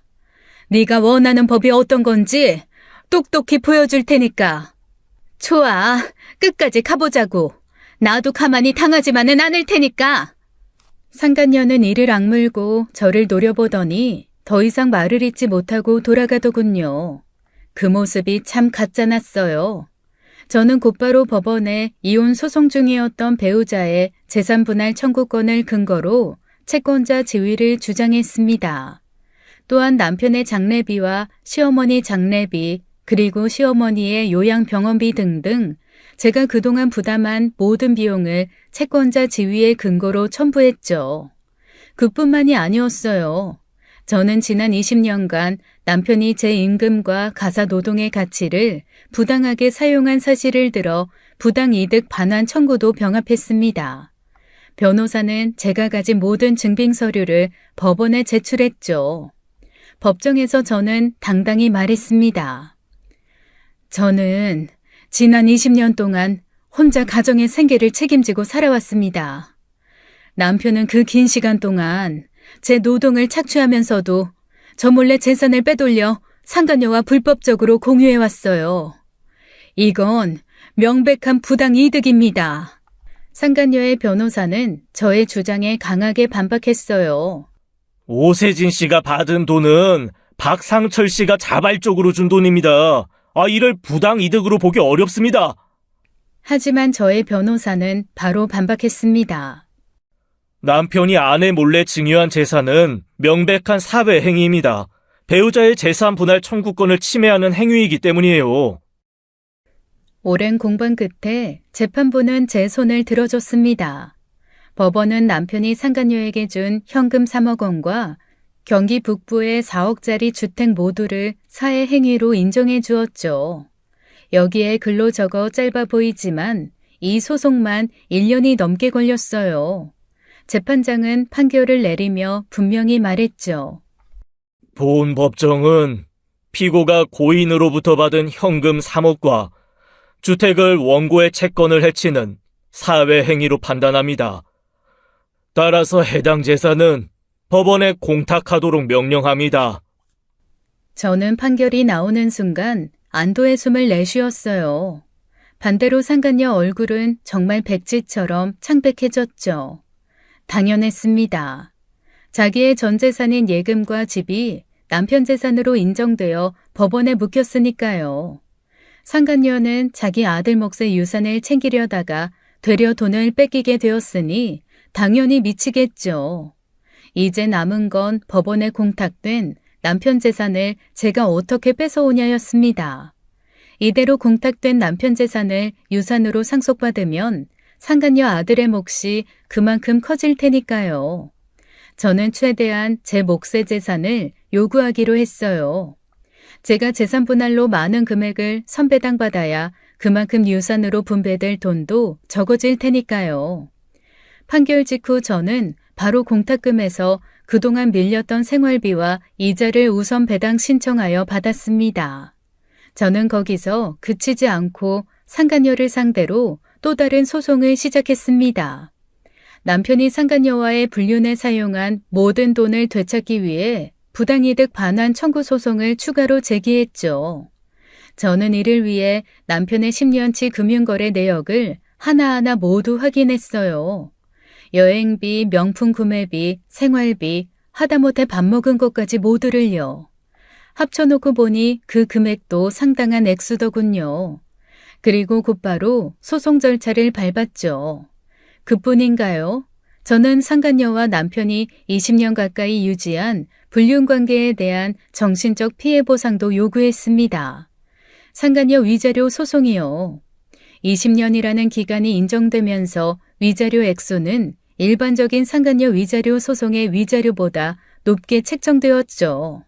네가 원하는 법이 어떤 건지 똑똑히 보여줄 테니까. 좋아, 끝까지 가보자고. 나도 가만히 당하지만은 않을 테니까. 상간녀는 이를 악물고 저를 노려보더니 더 이상 말을 잇지 못하고 돌아가더군요. 그 모습이 참 가짜났어요. 저는 곧바로 법원에 이혼 소송 중이었던 배우자의 재산분할 청구권을 근거로 채권자 지위를 주장했습니다. 또한 남편의 장례비와 시어머니 장례비, 그리고 시어머니의 요양병원비 등등 제가 그동안 부담한 모든 비용을 채권자 지위의 근거로 첨부했죠. 그뿐만이 아니었어요. 저는 지난 20년간 남편이 제 임금과 가사노동의 가치를 부당하게 사용한 사실을 들어 부당이득 반환 청구도 병합했습니다. 변호사는 제가 가진 모든 증빙 서류를 법원에 제출했죠. 법정에서 저는 당당히 말했습니다. 저는 지난 20년 동안 혼자 가정의 생계를 책임지고 살아왔습니다. 남편은 그 긴 시간 동안 제 노동을 착취하면서도 저 몰래 재산을 빼돌려 상간녀와 불법적으로 공유해왔어요. 이건 명백한 부당이득입니다. 상간녀의 변호사는 저의 주장에 강하게 반박했어요. 오세진 씨가 받은 돈은 박상철 씨가 자발적으로 준 돈입니다. 이를 부당이득으로 보기 어렵습니다. 하지만 저의 변호사는 바로 반박했습니다. 남편이 아내 몰래 증여한 재산은 명백한 사회 행위입니다. 배우자의 재산 분할 청구권을 침해하는 행위이기 때문이에요. 오랜 공방 끝에 재판부는 제 손을 들어줬습니다. 법원은 남편이 상간녀에게 준 현금 3억 원과 경기 북부의 4억짜리 주택 모두를 사회 행위로 인정해 주었죠. 여기에 글로 적어 짧아 보이지만 이 소송만 1년이 넘게 걸렸어요. 재판장은 판결을 내리며 분명히 말했죠. 본 법정은 피고가 고인으로부터 받은 현금 3억과 주택을 원고의 채권을 해치는 사회 행위로 판단합니다. 따라서 해당 재산은 법원에 공탁하도록 명령합니다. 저는 판결이 나오는 순간 안도의 숨을 내쉬었어요. 반대로 상간녀 얼굴은 정말 백지처럼 창백해졌죠. 당연했습니다. 자기의 전 재산인 예금과 집이 남편 재산으로 인정되어 법원에 묵혔으니까요. 상간녀는 자기 아들 몫의 유산을 챙기려다가 되려 돈을 뺏기게 되었으니 당연히 미치겠죠. 이제 남은 건 법원에 공탁된 남편 재산을 제가 어떻게 뺏어오냐였습니다. 이대로 공탁된 남편 재산을 유산으로 상속받으면 상간녀 아들의 몫이 그만큼 커질 테니까요. 저는 최대한 제 몫의 재산을 요구하기로 했어요. 제가 재산 분할로 많은 금액을 선배당 받아야 그만큼 유산으로 분배될 돈도 적어질 테니까요. 판결 직후 저는 바로 공탁금에서 그동안 밀렸던 생활비와 이자를 우선 배당 신청하여 받았습니다. 저는 거기서 그치지 않고 상간녀를 상대로 또 다른 소송을 시작했습니다. 남편이 상간녀와의 불륜에 사용한 모든 돈을 되찾기 위해 부당이득 반환 청구 소송을 추가로 제기했죠. 저는 이를 위해 남편의 10년치 금융거래 내역을 하나하나 모두 확인했어요. 여행비, 명품 구매비, 생활비, 하다못해 밥 먹은 것까지 모두를요. 합쳐놓고 보니 그 금액도 상당한 액수더군요. 그리고 곧바로 소송 절차를 밟았죠. 그뿐인가요? 저는 상간녀와 남편이 20년 가까이 유지한 불륜 관계에 대한 정신적 피해 보상도 요구했습니다. 상간녀 위자료 소송이요. 20년이라는 기간이 인정되면서 위자료 액수는 일반적인 상간녀 위자료 소송의 위자료보다 높게 책정되었죠.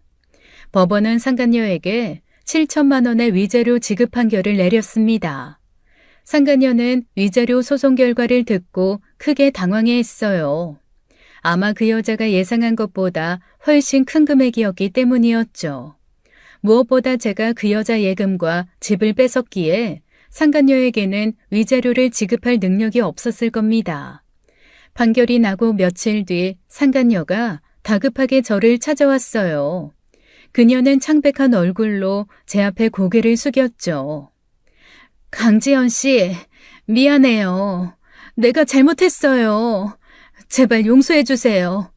법원은 상간녀에게 7천만 원의 위자료 지급 판결을 내렸습니다. 상간녀는 위자료 소송 결과를 듣고 크게 당황해했어요. 아마 그 여자가 예상한 것보다 훨씬 큰 금액이었기 때문이었죠. 무엇보다 제가 그 여자 예금과 집을 뺏었기에 상간녀에게는 위자료를 지급할 능력이 없었을 겁니다. 판결이 나고 며칠 뒤 상간녀가 다급하게 저를 찾아왔어요. 그녀는 창백한 얼굴로 제 앞에 고개를 숙였죠. 강지연 씨, 미안해요. 내가 잘못했어요. 제발 용서해 주세요.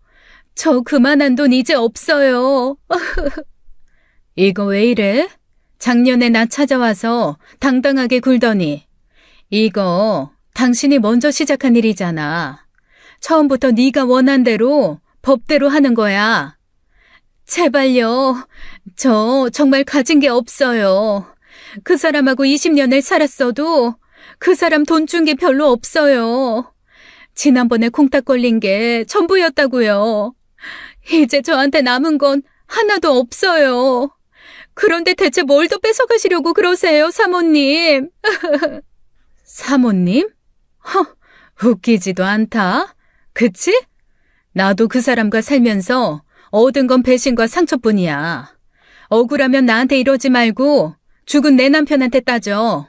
저 그만한 돈 이제 없어요. 이거 왜 이래? 작년에 나 찾아와서 당당하게 굴더니 이거 당신이 먼저 시작한 일이잖아. 처음부터 네가 원한 대로 법대로 하는 거야. 제발요. 저 정말 가진 게 없어요. 그 사람하고 20년을 살았어도 그 사람 돈 준 게 별로 없어요. 지난번에 콩딱 걸린 게 전부였다고요. 이제 저한테 남은 건 하나도 없어요. 그런데 대체 뭘 더 뺏어가시려고 그러세요, 사모님? 사모님? 웃기지도 않다. 그치? 나도 그 사람과 살면서 얻은 건 배신과 상처뿐이야. 억울하면 나한테 이러지 말고 죽은 내 남편한테 따져.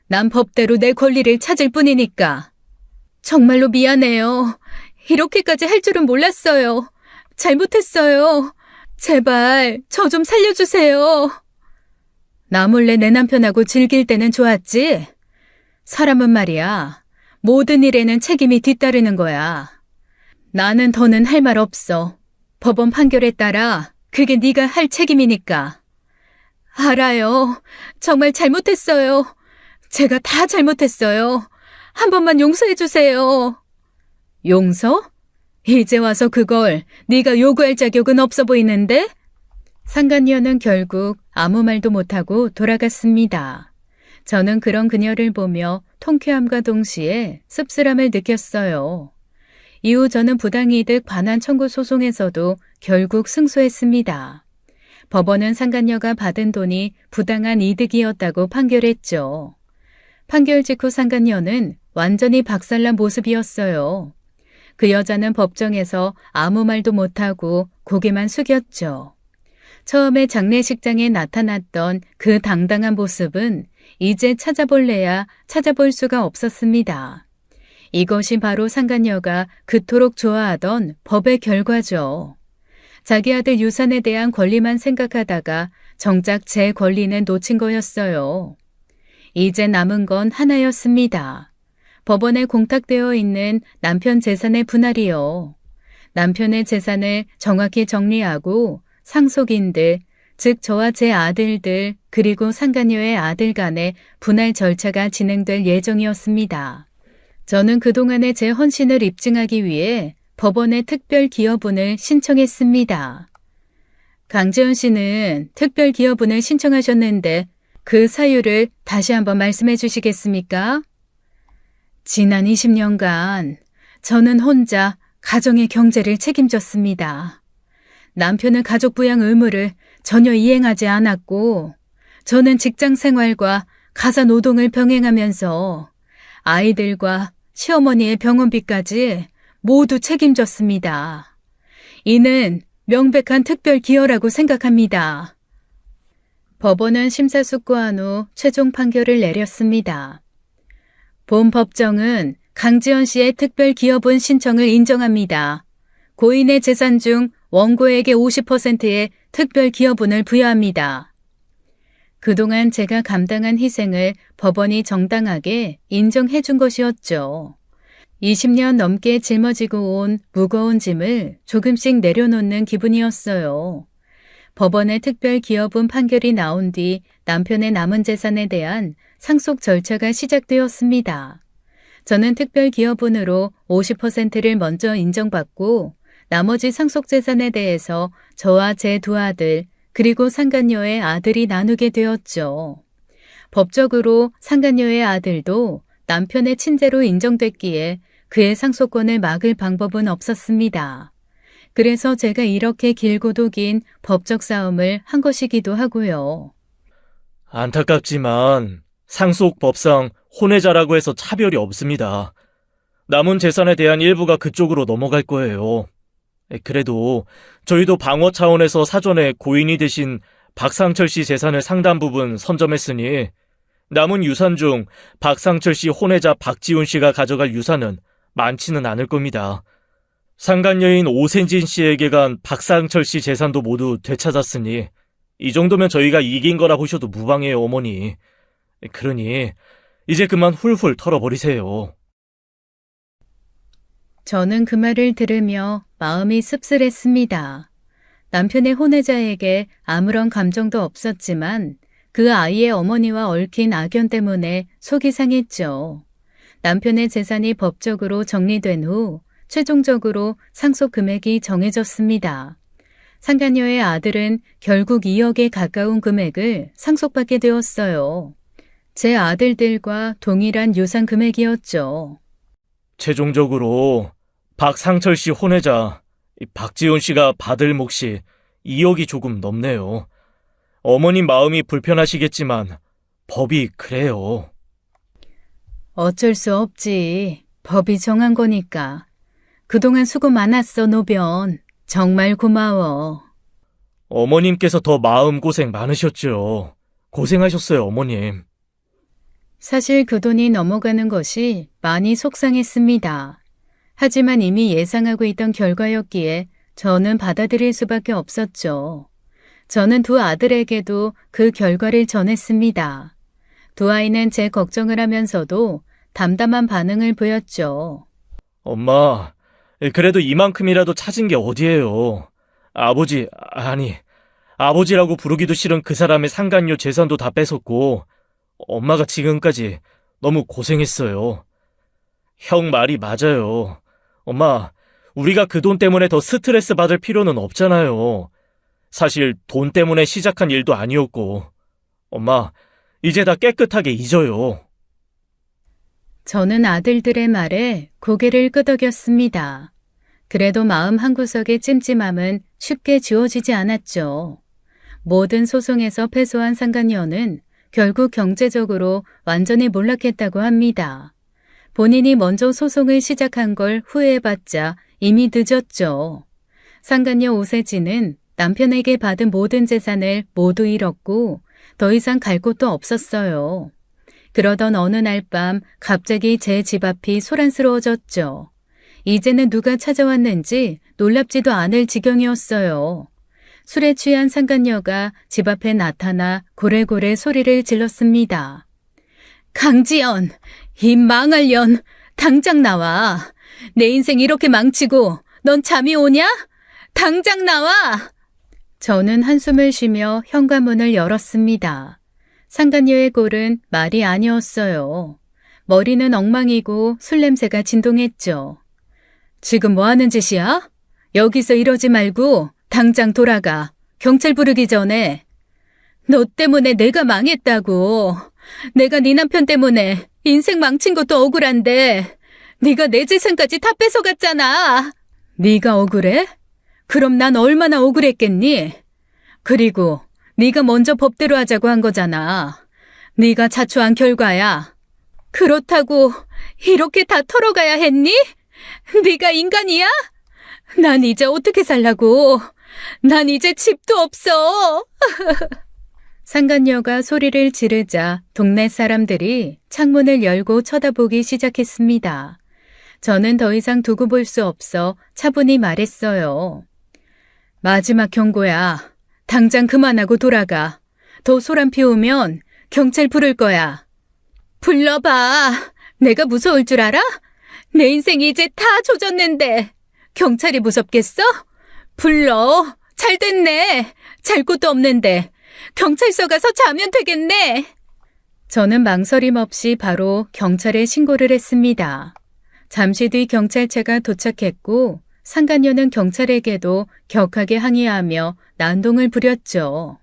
난 법대로 내 권리를 찾을 뿐이니까. 정말로 미안해요. 이렇게까지 할 줄은 몰랐어요. 잘못했어요. 제발 저 좀 살려주세요. 나 몰래 내 남편하고 즐길 때는 좋았지? 사람은 말이야. 모든 일에는 책임이 뒤따르는 거야. 나는 더는 할 말 없어. 법원 판결에 따라 그게 네가 할 책임이니까. 알아요. 정말 잘못했어요. 제가 다 잘못했어요. 한 번만 용서해 주세요. 용서? 이제 와서 그걸 네가 요구할 자격은 없어 보이는데? 상간녀는 결국 아무 말도 못하고 돌아갔습니다. 저는 그런 그녀를 보며 통쾌함과 동시에 씁쓸함을 느꼈어요. 이후 저는 부당이득 반환 청구 소송에서도 결국 승소했습니다. 법원은 상간녀가 받은 돈이 부당한 이득이었다고 판결했죠. 판결 직후 상간녀는 완전히 박살난 모습이었어요. 그 여자는 법정에서 아무 말도 못하고 고개만 숙였죠. 처음에 장례식장에 나타났던 그 당당한 모습은 이제 찾아볼래야 찾아볼 수가 없었습니다. 이것이 바로 상간녀가 그토록 좋아하던 법의 결과죠. 자기 아들 유산에 대한 권리만 생각하다가 정작 제 권리는 놓친 거였어요. 이제 남은 건 하나였습니다. 법원에 공탁되어 있는 남편 재산의 분할이요. 남편의 재산을 정확히 정리하고 상속인들, 즉 저와 제 아들들 그리고 상간녀의 아들 간의 분할 절차가 진행될 예정이었습니다. 저는 그동안의 제 헌신을 입증하기 위해 법원에 특별 기여분을 신청했습니다. 강지연 씨는 특별 기여분을 신청하셨는데 그 사유를 다시 한번 말씀해 주시겠습니까? 지난 20년간 저는 혼자 가정의 경제를 책임졌습니다. 남편은 가족 부양 의무를 전혀 이행하지 않았고 저는 직장 생활과 가사 노동을 병행하면서 아이들과 시어머니의 병원비까지 모두 책임졌습니다. 이는 명백한 특별 기여라고 생각합니다. 법원은 심사숙고한 후 최종 판결을 내렸습니다. 본 법정은 강지연 씨의 특별 기여분 신청을 인정합니다. 고인의 재산 중 원고에게 50%의 특별 기여분을 부여합니다. 그동안 제가 감당한 희생을 법원이 정당하게 인정해 준 것이었죠. 20년 넘게 짊어지고 온 무거운 짐을 조금씩 내려놓는 기분이었어요. 법원의 특별 기여분 판결이 나온 뒤 남편의 남은 재산에 대한 상속 절차가 시작되었습니다. 저는 특별기여분으로 50%를 먼저 인정받고 나머지 상속재산에 대해서 저와 제 두 아들 그리고 상간녀의 아들이 나누게 되었죠. 법적으로 상간녀의 아들도 남편의 친제로 인정됐기에 그의 상속권을 막을 방법은 없었습니다. 그래서 제가 이렇게 길고도 긴 법적 싸움을 한 것이기도 하고요. 안타깝지만 상속법상 혼외자라고 해서 차별이 없습니다. 남은 재산에 대한 일부가 그쪽으로 넘어갈 거예요. 그래도 저희도 방어 차원에서 사전에 고인이 되신 박상철 씨 재산을 상당 부분 선점했으니 남은 유산 중 박상철 씨 혼외자 박지훈 씨가 가져갈 유산은 많지는 않을 겁니다. 상간녀인 오센진 씨에게 간 박상철 씨 재산도 모두 되찾았으니 이 정도면 저희가 이긴 거라 보셔도 무방해요, 어머니. 그러니 이제 그만 훌훌 털어버리세요. 저는 그 말을 들으며 마음이 씁쓸했습니다. 남편의 혼외자에게 아무런 감정도 없었지만 그 아이의 어머니와 얽힌 악연 때문에 속이 상했죠. 남편의 재산이 법적으로 정리된 후 최종적으로 상속 금액이 정해졌습니다. 상간녀의 아들은 결국 2억에 가까운 금액을 상속받게 되었어요. 제 아들들과 동일한 유산 금액이었죠. 최종적으로 박상철 씨 혼외자 박지훈 씨가 받을 몫이 2억이 조금 넘네요. 어머님 마음이 불편하시겠지만 법이 그래요. 어쩔 수 없지. 법이 정한 거니까. 그동안 수고 많았어, 노변. 정말 고마워. 어머님께서 더 마음고생 많으셨죠. 고생하셨어요, 어머님. 사실 그 돈이 넘어가는 것이 많이 속상했습니다. 하지만 이미 예상하고 있던 결과였기에 저는 받아들일 수밖에 없었죠. 저는 두 아들에게도 그 결과를 전했습니다. 두 아이는 제 걱정을 하면서도 담담한 반응을 보였죠. 엄마, 그래도 이만큼이라도 찾은 게 어디예요. 아버지라고 부르기도 싫은 그 사람의 상간녀 재산도 다 뺏었고 엄마가 지금까지 너무 고생했어요. 형 말이 맞아요. 엄마, 우리가 그 돈 때문에 더 스트레스 받을 필요는 없잖아요. 사실 돈 때문에 시작한 일도 아니었고. 엄마, 이제 다 깨끗하게 잊어요. 저는 아들들의 말에 고개를 끄덕였습니다. 그래도 마음 한구석의 찜찜함은 쉽게 지워지지 않았죠. 모든 소송에서 패소한 상간녀는 결국 경제적으로 완전히 몰락했다고 합니다. 본인이 먼저 소송을 시작한 걸 후회해봤자 이미 늦었죠. 상간녀 오세진은 남편에게 받은 모든 재산을 모두 잃었고 더 이상 갈 곳도 없었어요. 그러던 어느 날 밤 갑자기 제 집 앞이 소란스러워졌죠. 이제는 누가 찾아왔는지 놀랍지도 않을 지경이었어요. 술에 취한 상간녀가 집 앞에 나타나 고래고래 소리를 질렀습니다. 강지연, 이 망할 년, 당장 나와. 내 인생 이렇게 망치고 넌 잠이 오냐? 당장 나와! 저는 한숨을 쉬며 현관문을 열었습니다. 상간녀의 꼴은 말이 아니었어요. 머리는 엉망이고 술 냄새가 진동했죠. 지금 뭐 하는 짓이야? 여기서 이러지 말고 당장 돌아가. 경찰 부르기 전에. 너 때문에 내가 망했다고. 내가 네 남편 때문에 인생 망친 것도 억울한데 네가 내 재산까지 다 뺏어갔잖아. 네가 억울해? 그럼 난 얼마나 억울했겠니? 그리고 네가 먼저 법대로 하자고 한 거잖아. 네가 자초한 결과야. 그렇다고 이렇게 다 털어가야 했니? 네가 인간이야? 난 이제 어떻게 살라고? 난 이제 집도 없어. 상간녀가 소리를 지르자 동네 사람들이 창문을 열고 쳐다보기 시작했습니다. 저는 더 이상 두고 볼 수 없어 차분히 말했어요. 마지막 경고야. 당장 그만하고 돌아가. 더 소란 피우면 경찰 부를 거야. 불러봐. 내가 무서울 줄 알아? 내 인생 이제 다 조졌는데 경찰이 무섭겠어? 불러. 잘 됐네. 잘 곳도 없는데 경찰서 가서 자면 되겠네. 저는 망설임 없이 바로 경찰에 신고를 했습니다. 잠시 뒤 경찰차가 도착했고 상간녀는 경찰에게도 격하게 항의하며 난동을 부렸죠.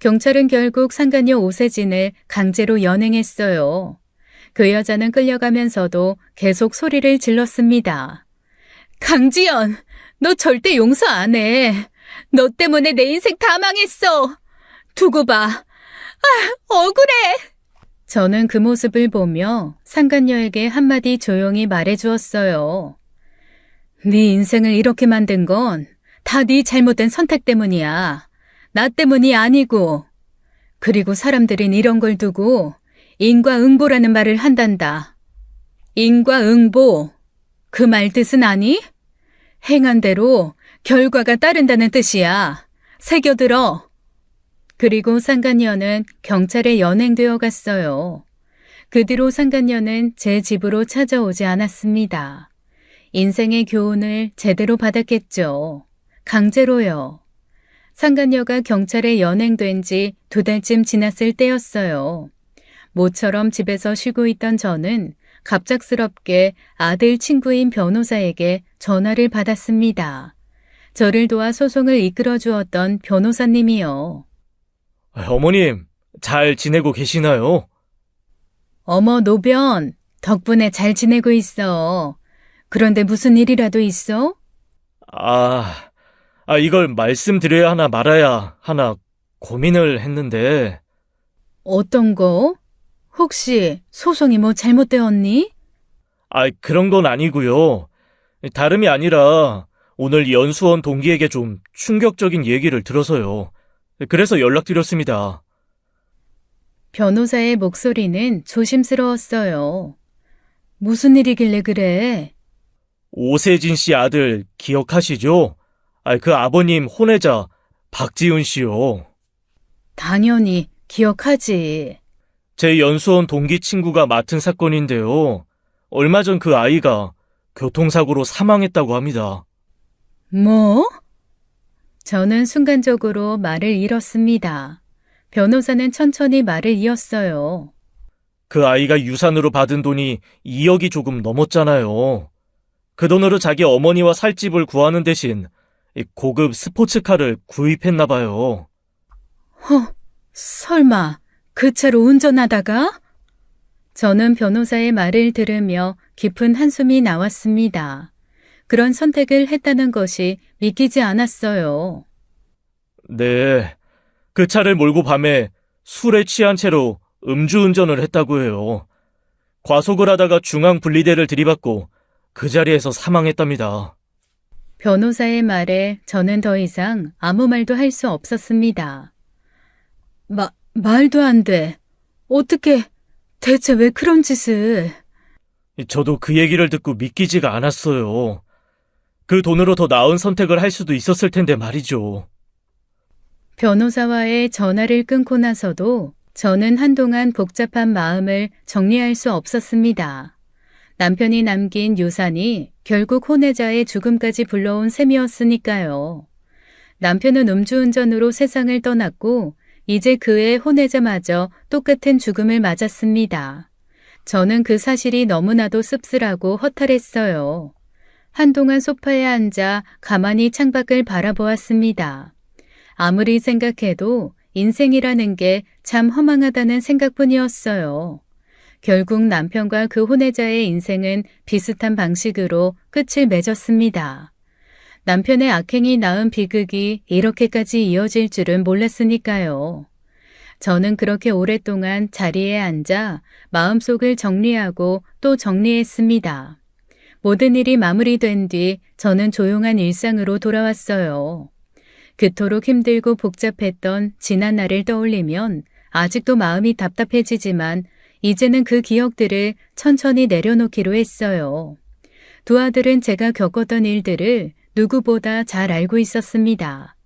경찰은 결국 상간녀 오세진을 강제로 연행했어요. 그 여자는 끌려가면서도 계속 소리를 질렀습니다. 강지연, 너 절대 용서 안 해. 너 때문에 내 인생 다 망했어. 두고 봐. 억울해. 저는 그 모습을 보며 상간녀에게 한마디 조용히 말해주었어요. 네 인생을 이렇게 만든 건 다 네 잘못된 선택 때문이야. 나 때문이 아니고. 그리고 사람들은 이런 걸 두고 인과응보라는 말을 한단다. 인과응보. 그 말 뜻은 아니? 행한 대로 결과가 따른다는 뜻이야. 새겨들어. 그리고 상간녀는 경찰에 연행되어 갔어요. 그 뒤로 상간녀는 제 집으로 찾아오지 않았습니다. 인생의 교훈을 제대로 받았겠죠. 강제로요. 상간녀가 경찰에 연행된 지 2달쯤 지났을 때였어요. 모처럼 집에서 쉬고 있던 저는 갑작스럽게 아들 친구인 변호사에게 전화를 받았습니다. 저를 도와 소송을 이끌어 주었던 변호사님이요. 어머님, 잘 지내고 계시나요? 어머 노변, 덕분에 잘 지내고 있어. 그런데 무슨 일이라도 있어? 이걸 말씀드려야 하나 말아야 하나 고민을 했는데. 어떤 거? 혹시 소송이 뭐 잘못되었니? 그런 건 아니고요. 다름이 아니라 오늘 연수원 동기에게 좀 충격적인 얘기를 들어서요. 그래서 연락드렸습니다. 변호사의 목소리는 조심스러웠어요. 무슨 일이길래 그래? 오세진 씨 아들 기억하시죠? 그 아버님 혼외자 박지훈 씨요. 당연히 기억하지. 제 연수원 동기 친구가 맡은 사건인데요. 얼마 전 그 아이가 교통사고로 사망했다고 합니다. 뭐? 저는 순간적으로 말을 잃었습니다. 변호사는 천천히 말을 이었어요. 그 아이가 유산으로 받은 돈이 2억이 조금 넘었잖아요. 그 돈으로 자기 어머니와 살 집을 구하는 대신 고급 스포츠카를 구입했나 봐요. 설마 그 차로 운전하다가? 저는 변호사의 말을 들으며 깊은 한숨이 나왔습니다. 그런 선택을 했다는 것이 믿기지 않았어요. 네, 그 차를 몰고 밤에 술에 취한 채로 음주운전을 했다고 해요. 과속을 하다가 중앙분리대를 들이받고 그 자리에서 사망했답니다. 변호사의 말에 저는 더 이상 아무 말도 할 수 없었습니다. 말도 안 돼. 어떻게, 대체 왜 그런 짓을? 저도 그 얘기를 듣고 믿기지가 않았어요. 그 돈으로 더 나은 선택을 할 수도 있었을 텐데 말이죠. 변호사와의 전화를 끊고 나서도 저는 한동안 복잡한 마음을 정리할 수 없었습니다. 남편이 남긴 유산이 결국 혼외자의 죽음까지 불러온 셈이었으니까요. 남편은 음주운전으로 세상을 떠났고 이제 그의 혼외자마저 똑같은 죽음을 맞았습니다. 저는 그 사실이 너무나도 씁쓸하고 허탈했어요. 한동안 소파에 앉아 가만히 창밖을 바라보았습니다. 아무리 생각해도 인생이라는 게 참 허망하다는 생각뿐이었어요. 결국 남편과 그 혼외자의 인생은 비슷한 방식으로 끝을 맺었습니다. 남편의 악행이 낳은 비극이 이렇게까지 이어질 줄은 몰랐으니까요. 저는 그렇게 오랫동안 자리에 앉아 마음속을 정리하고 또 정리했습니다. 모든 일이 마무리된 뒤 저는 조용한 일상으로 돌아왔어요. 그토록 힘들고 복잡했던 지난 날을 떠올리면 아직도 마음이 답답해지지만 이제는 그 기억들을 천천히 내려놓기로 했어요. 두 아들은 제가 겪었던 일들을 누구보다 잘 알고 있었습니다.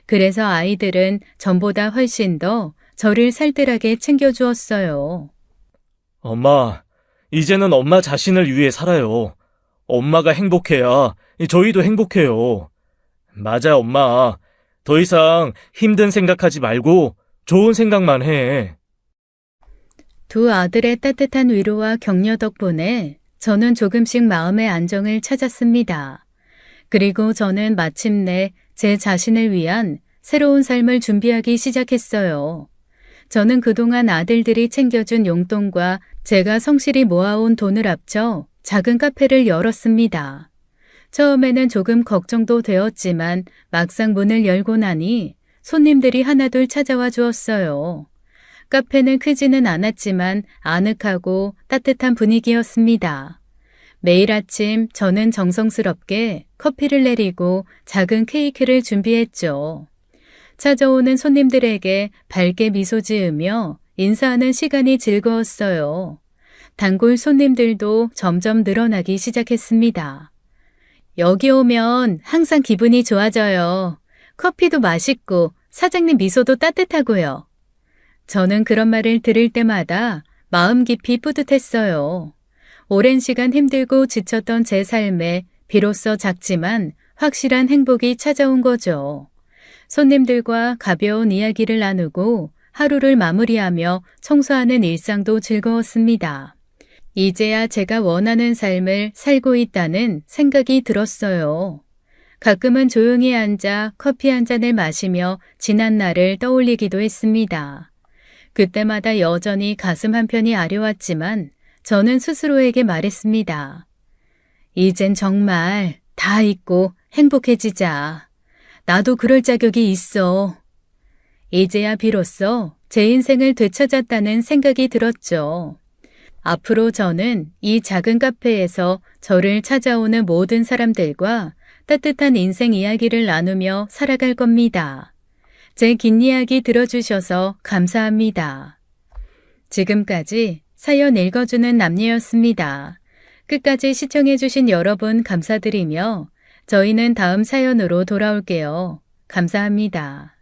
그래서 아이들은 전보다 훨씬 더 저를 살뜰하게 챙겨주었어요. 엄마, 이제는 엄마 자신을 위해 살아요. 엄마가 행복해야 저희도 행복해요. 맞아, 엄마. 더 이상 힘든 생각하지 말고 좋은 생각만 해. 두 아들의 따뜻한 위로와 격려 덕분에 저는 조금씩 마음의 안정을 찾았습니다. 그리고 저는 마침내 제 자신을 위한 새로운 삶을 준비하기 시작했어요. 저는 그동안 아들들이 챙겨준 용돈과 제가 성실히 모아온 돈을 합쳐 작은 카페를 열었습니다. 처음에는 조금 걱정도 되었지만 막상 문을 열고 나니 손님들이 하나둘 찾아와 주었어요. 카페는 크지는 않았지만 아늑하고 따뜻한 분위기였습니다. 매일 아침 저는 정성스럽게 커피를 내리고 작은 케이크를 준비했죠. 찾아오는 손님들에게 밝게 미소 지으며 인사하는 시간이 즐거웠어요. 단골 손님들도 점점 늘어나기 시작했습니다. 여기 오면 항상 기분이 좋아져요. 커피도 맛있고 사장님 미소도 따뜻하고요. 저는 그런 말을 들을 때마다 마음 깊이 뿌듯했어요. 오랜 시간 힘들고 지쳤던 제 삶에 비로소 작지만 확실한 행복이 찾아온 거죠. 손님들과 가벼운 이야기를 나누고 하루를 마무리하며 청소하는 일상도 즐거웠습니다. 이제야 제가 원하는 삶을 살고 있다는 생각이 들었어요. 가끔은 조용히 앉아 커피 한 잔을 마시며 지난 날을 떠올리기도 했습니다. 그때마다 여전히 가슴 한편이 아려왔지만 저는 스스로에게 말했습니다. 이젠 정말 다 잊고 행복해지자. 나도 그럴 자격이 있어. 이제야 비로소 제 인생을 되찾았다는 생각이 들었죠. 앞으로 저는 이 작은 카페에서 저를 찾아오는 모든 사람들과 따뜻한 인생 이야기를 나누며 살아갈 겁니다. 제 긴 이야기 들어주셔서 감사합니다. 지금까지 사연 읽어주는 남녀였습니다. 끝까지 시청해주신 여러분 감사드리며 저희는 다음 사연으로 돌아올게요. 감사합니다.